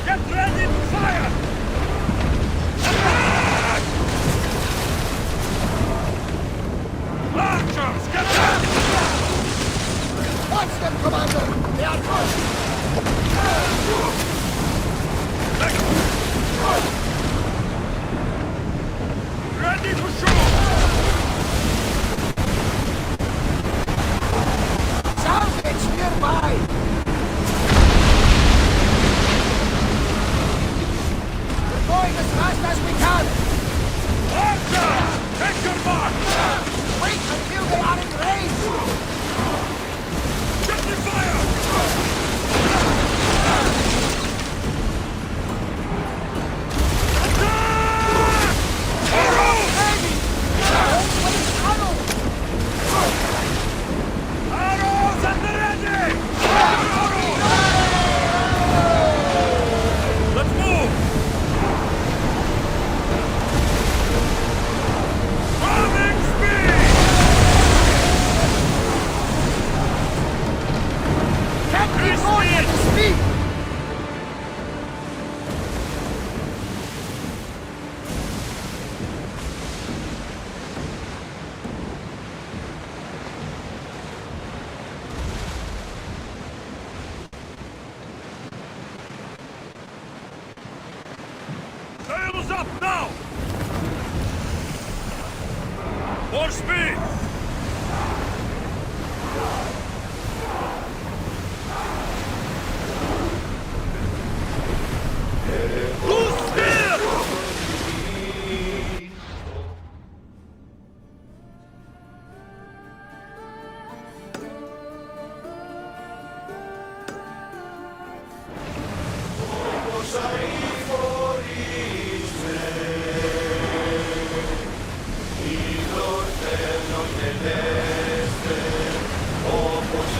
Get ready to fire! Archers, get ready! Watch them, Commander! They are good! Ready to shoot! Salvage nearby! We're going as fast as we can! Archer! Take your mark! Wait until they are in range! Get the fire! Arrows! Heavy! Don't waste ammo! Arrows at the ready! Let's move! Bombing speed! Oars up now! More speed! Loose steer!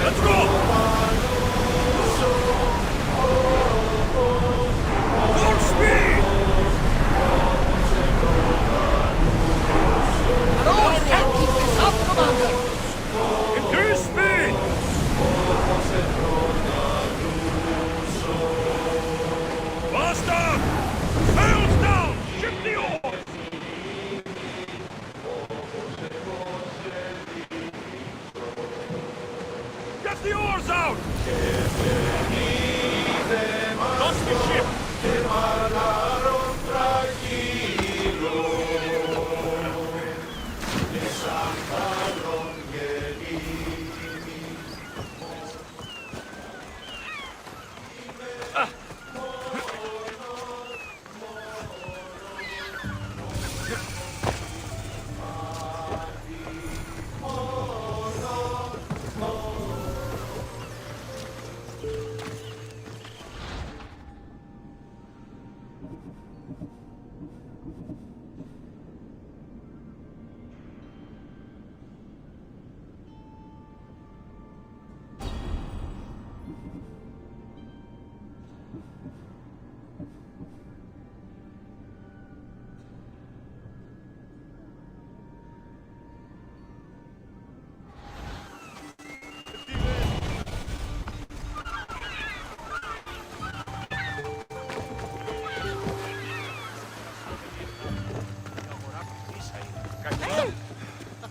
Let's go! Full speed! The oars can't keep this up, Commander! Increase speed! Faster! Sails down! Ship the oars! Get the oars out! Launch the ship!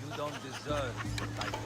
You don't deserve what I did.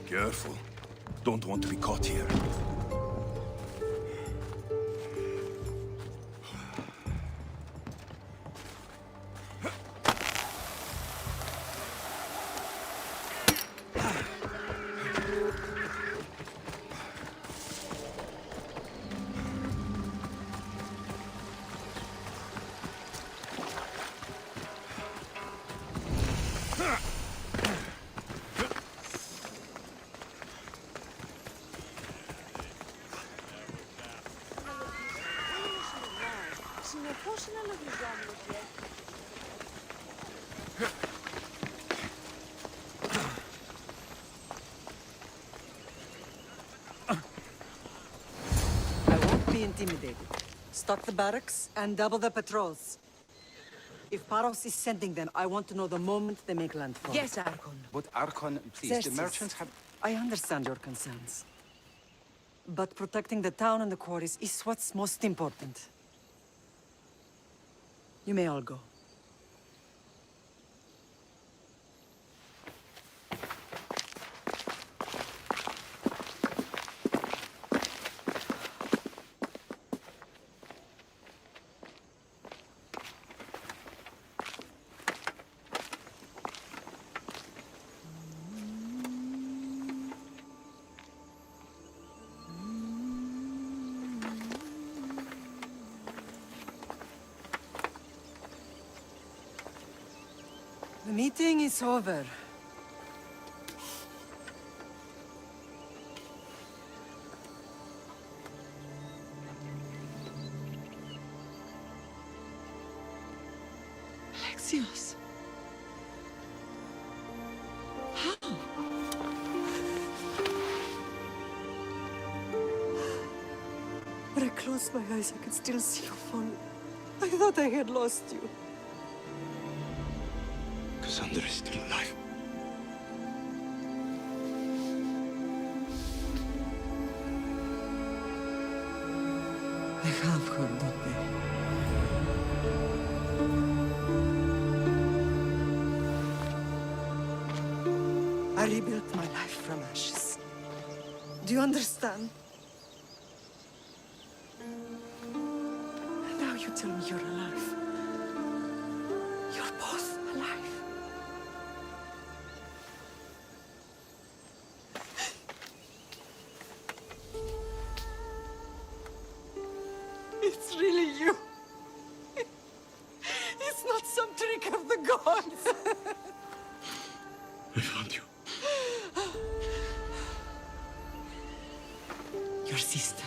Careful. Don't want to be caught here. I won't be intimidated. Stock the barracks and double the patrols. If Paros is sending them, I want to know the moment they make landfall. Yes, Archon. But Archon, please, the Xerxes, merchants have... I understand your concerns. But protecting the town and the quarries is what's most important. You may all go. The meeting is over. Alexios. How? When I closed my eyes, I could still see you fall. I thought I had lost you. Cassandra is still alive. They have her, don't they? I rebuilt my life from ashes. Do you understand? And now you tell me you're alive. You're both alive. It's really you. It's not some trick of the gods. I found you. Your sister.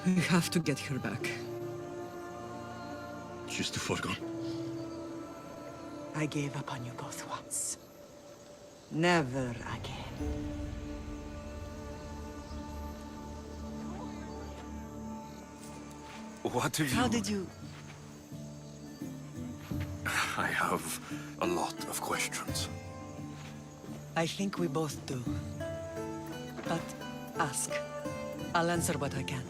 We have to get her back. She's too far gone. I gave up on you both once. Never again. What have you... How did you... I have a lot of questions. I think we both do. But ask. I'll answer what I can.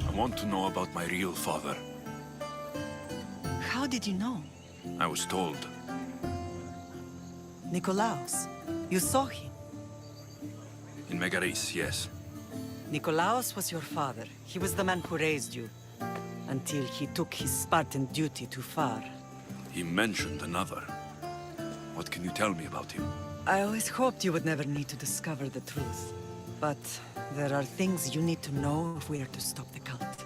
I want to know about my real father. How did you know? I was told. Nikolaos. You saw him. In Megaris, yes. Nikolaos was your father. He was the man who raised you. Until he took his Spartan duty too far. He mentioned another. What can you tell me about him? I always hoped you would never need to discover the truth. But there are things you need to know if we are to stop the cult.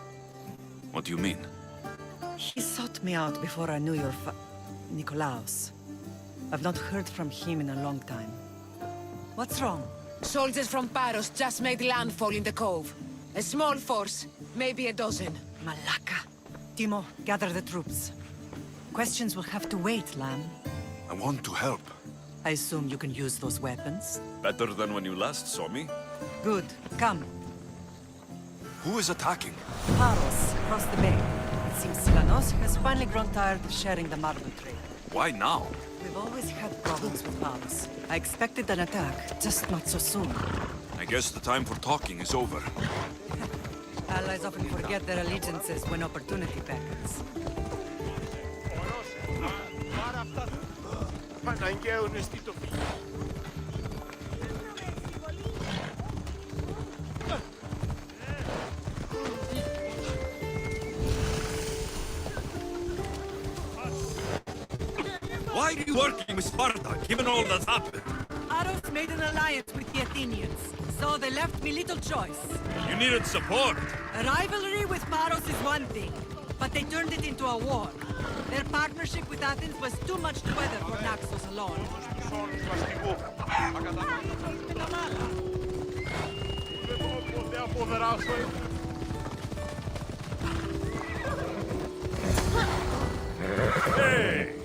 What do you mean? He sought me out before I knew your Nikolaos. I've not heard from him in a long time. What's wrong? Soldiers from Paros just made landfall in the cove. A small force, maybe a dozen. Malaka. Timo, gather the troops. Questions will have to wait, Lamb. I want to help. I assume you can use those weapons? Better than when you last saw me. Good. Come. Who is attacking? Paros, across the bay. It seems Silanos has finally grown tired of sharing the marble trade. Why now? We've always had problems with Paros. I expected an attack, just not so soon. I guess the time for talking is over. Allies often forget their allegiances when opportunity beckons. Why are you working with Sparta, given all that's happened? Paros made an alliance with the Athenians, so they left me little choice. You needed support. A rivalry with Paros is one thing, but they turned it into a war. Their partnership with Athens was too much to weather for Naxos alone. Hey!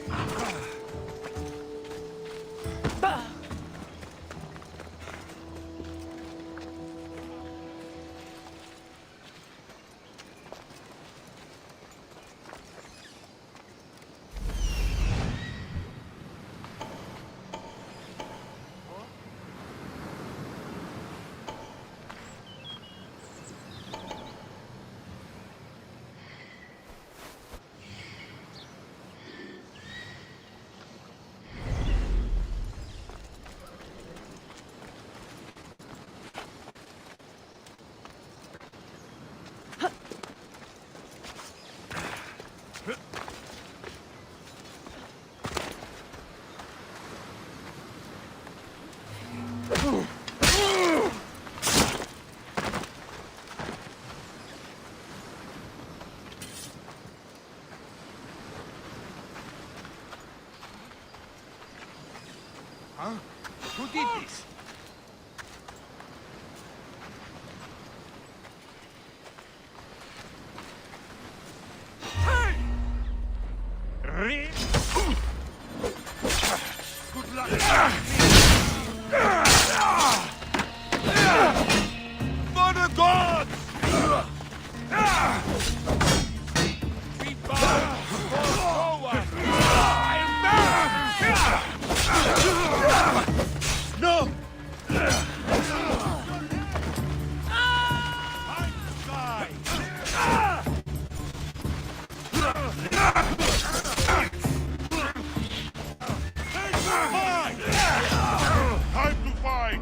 Who did this? Good luck. For the gods! Be bound for no one! No! Time to fight!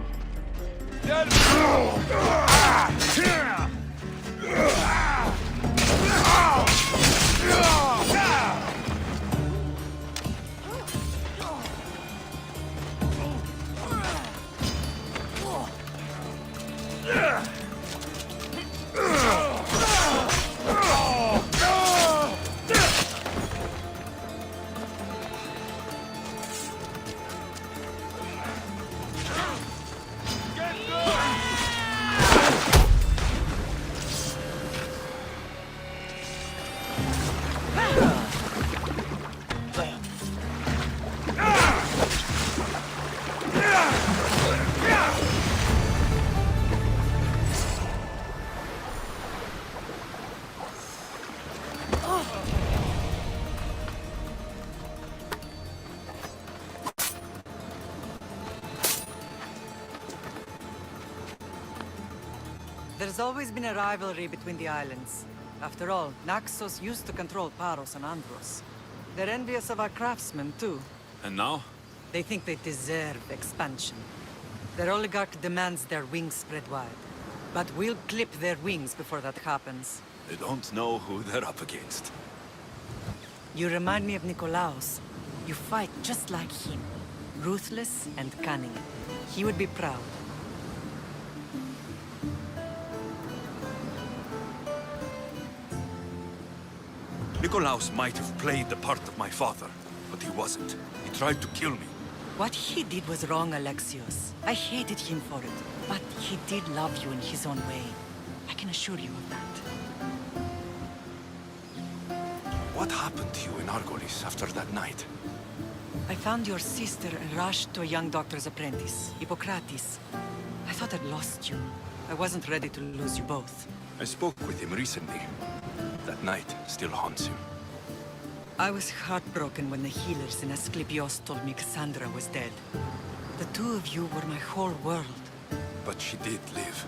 There's always been a rivalry between the islands. After all, Naxos used to control Paros and Andros. They're envious of our craftsmen, too. And now? They think they deserve expansion. Their oligarch demands their wings spread wide. But we'll clip their wings before that happens. They don't know who they're up against. You remind me of Nikolaos. You fight just like him. Ruthless and cunning. He would be proud. Nikolaos might have played the part of my father, but he wasn't. He tried to kill me. What he did was wrong, Alexios. I hated him for it. But he did love you in his own way. I can assure you of that. What happened to you in Argolis after that night? I found your sister and rushed to a young doctor's apprentice, Hippocrates. I thought I'd lost you. I wasn't ready to lose you both. I spoke with him recently. That night still haunts him. I was heartbroken when the healers in Asclepios told me Cassandra was dead. The two of you were my whole world. But she did live.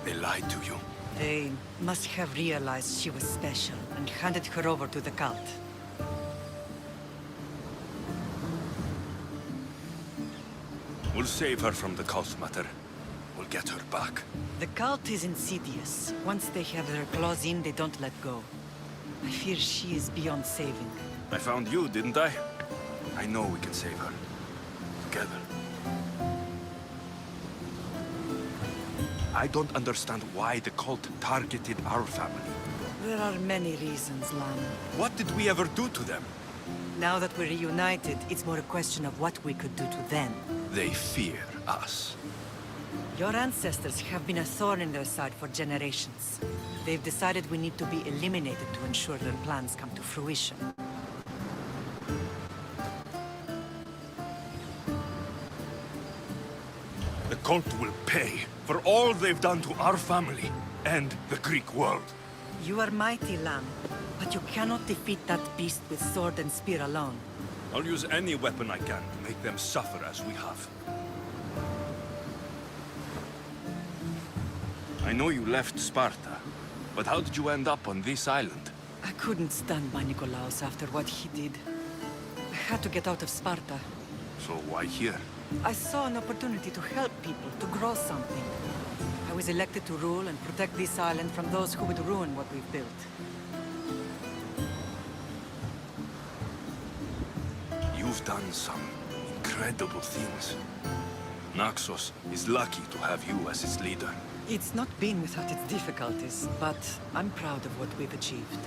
They lied to you. They must have realized she was special and handed her over to the cult. We'll save her from the cult, Mater. We'll get her back. The cult is insidious. Once they have their claws in, they don't let go. I fear she is beyond saving. I found you, didn't I? I know we can save her. Together. I don't understand why the cult targeted our family. There are many reasons, Lam. What did we ever do to them? Now that we're reunited, it's more a question of what we could do to them. They fear us. Your ancestors have been a thorn in their side for generations. They've decided we need to be eliminated to ensure their plans come to fruition. The cult will pay for all they've done to our family and the Greek world. You are mighty, Lam, but you cannot defeat that beast with sword and spear alone. I'll use any weapon I can to make them suffer as we have. I know you left Sparta, but how did you end up on this island? I couldn't stand by Nikolaos after what he did. I had to get out of Sparta. So why here? I saw an opportunity to help people, to grow something. I was elected to rule and protect this island from those who would ruin what we've built. You've done some incredible things. Naxos is lucky to have you as its leader. It's not been without its difficulties, but I'm proud of what we've achieved.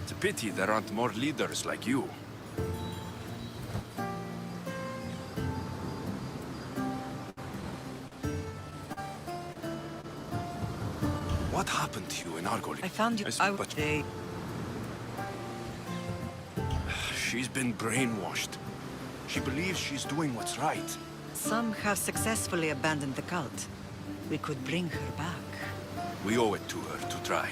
It's a pity there aren't more leaders like you. What happened to you in Argoli? I found you out today. She's been brainwashed. She believes she's doing what's right. Some have successfully abandoned the cult. We could bring her back. We owe it to her to try.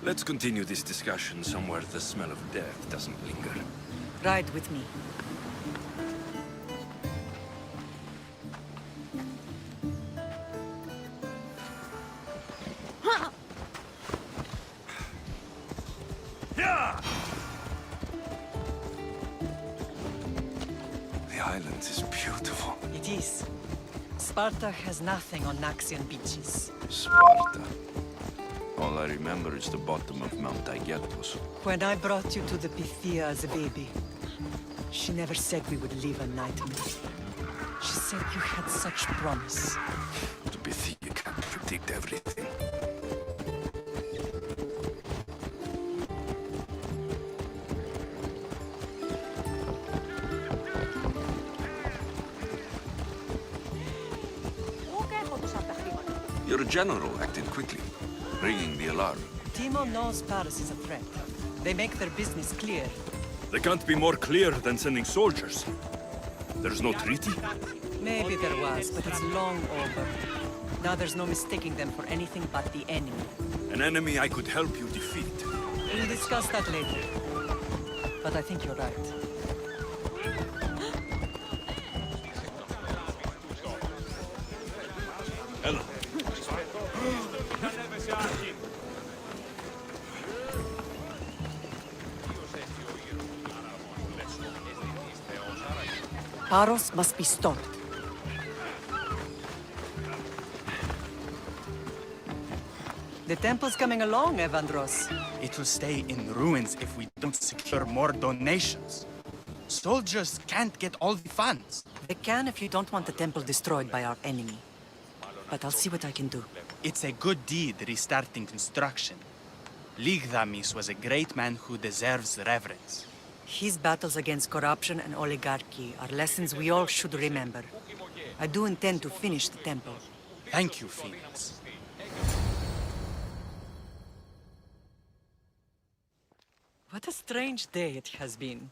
Let's continue this discussion somewhere the smell of death doesn't linger. Ride with me. The island is beautiful. It is. Sparta has nothing on Naxian beaches. Sparta. All I remember is the bottom of Mount Aigirtos. When I brought you to the Pythia as a baby, she never said we would live a nightmare. She said you had such promise. The Pythia can't predict everything. Your general acted quickly, ringing the alarm. Timo knows Paris is a threat. They make their business clear. They can't be more clear than sending soldiers. There's no treaty? Maybe there was, but it's long over. Now there's no mistaking them for anything but the enemy. An enemy I could help you defeat. We'll discuss that later. But I think you're right. Hello. Paros must be stopped. The temple's coming along, Evandros. It will stay in ruins if we don't secure more donations. Soldiers can't get all the funds. They can if you don't want the temple destroyed by our enemy. But I'll see what I can do. It's a good deed restarting construction. Ligdamis was a great man who deserves reverence. His battles against corruption and oligarchy are lessons we all should remember. I do intend to finish the temple. Thank you, Phoenix. What a strange day it has been.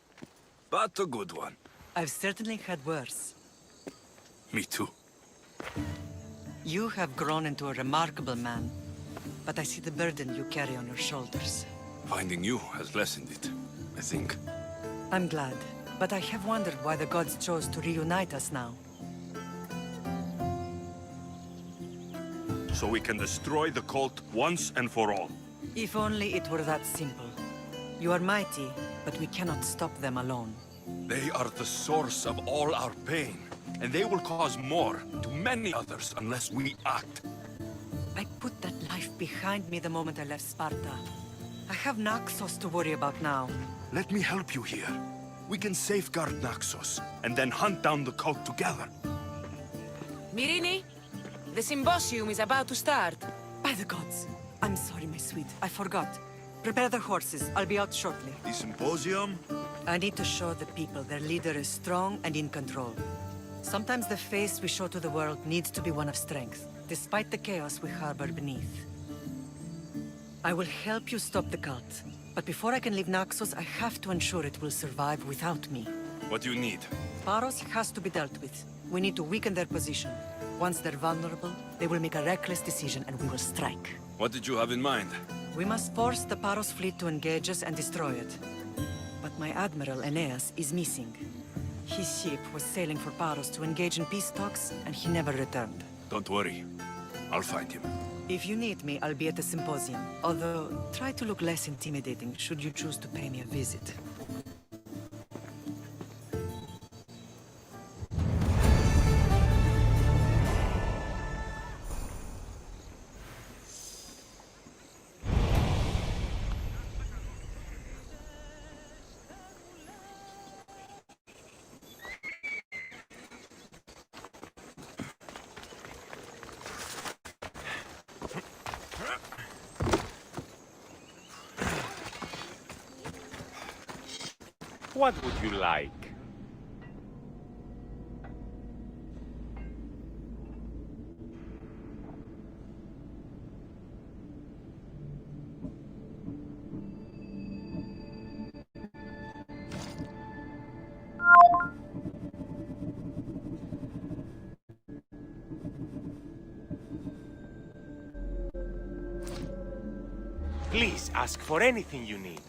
But a good one. I've certainly had worse. Me too. You have grown into a remarkable man, but I see the burden you carry on your shoulders. Finding you has lessened it, I think. I'm glad, but I have wondered why the gods chose to reunite us now. So we can destroy the cult once and for all. If only it were that simple. You are mighty, but we cannot stop them alone. They are the source of all our pain, and they will cause more to many others unless we act. I put that life behind me the moment I left Sparta. I have Naxos to worry about now. Let me help you here. We can safeguard Naxos, and then hunt down the cult together. Mirini, the symposium is about to start. By the gods! I'm sorry, my sweet. I forgot. Prepare the horses. I'll be out shortly. The symposium? I need to show the people their leader is strong and in control. Sometimes the face we show to the world needs to be one of strength, despite the chaos we harbor beneath. I will help you stop the cult. But before I can leave Naxos, I have to ensure it will survive without me. What do you need? Paros has to be dealt with. We need to weaken their position. Once they're vulnerable, they will make a reckless decision and we will strike. What did you have in mind? We must force the Paros fleet to engage us and destroy it. But my admiral, Aeneas, is missing. His ship was sailing for Paros to engage in peace talks, and he never returned. Don't worry. I'll find him. If you need me, I'll be at the symposium. Although, try to look less intimidating should you choose to pay me a visit. What would you like? Please ask for anything you need.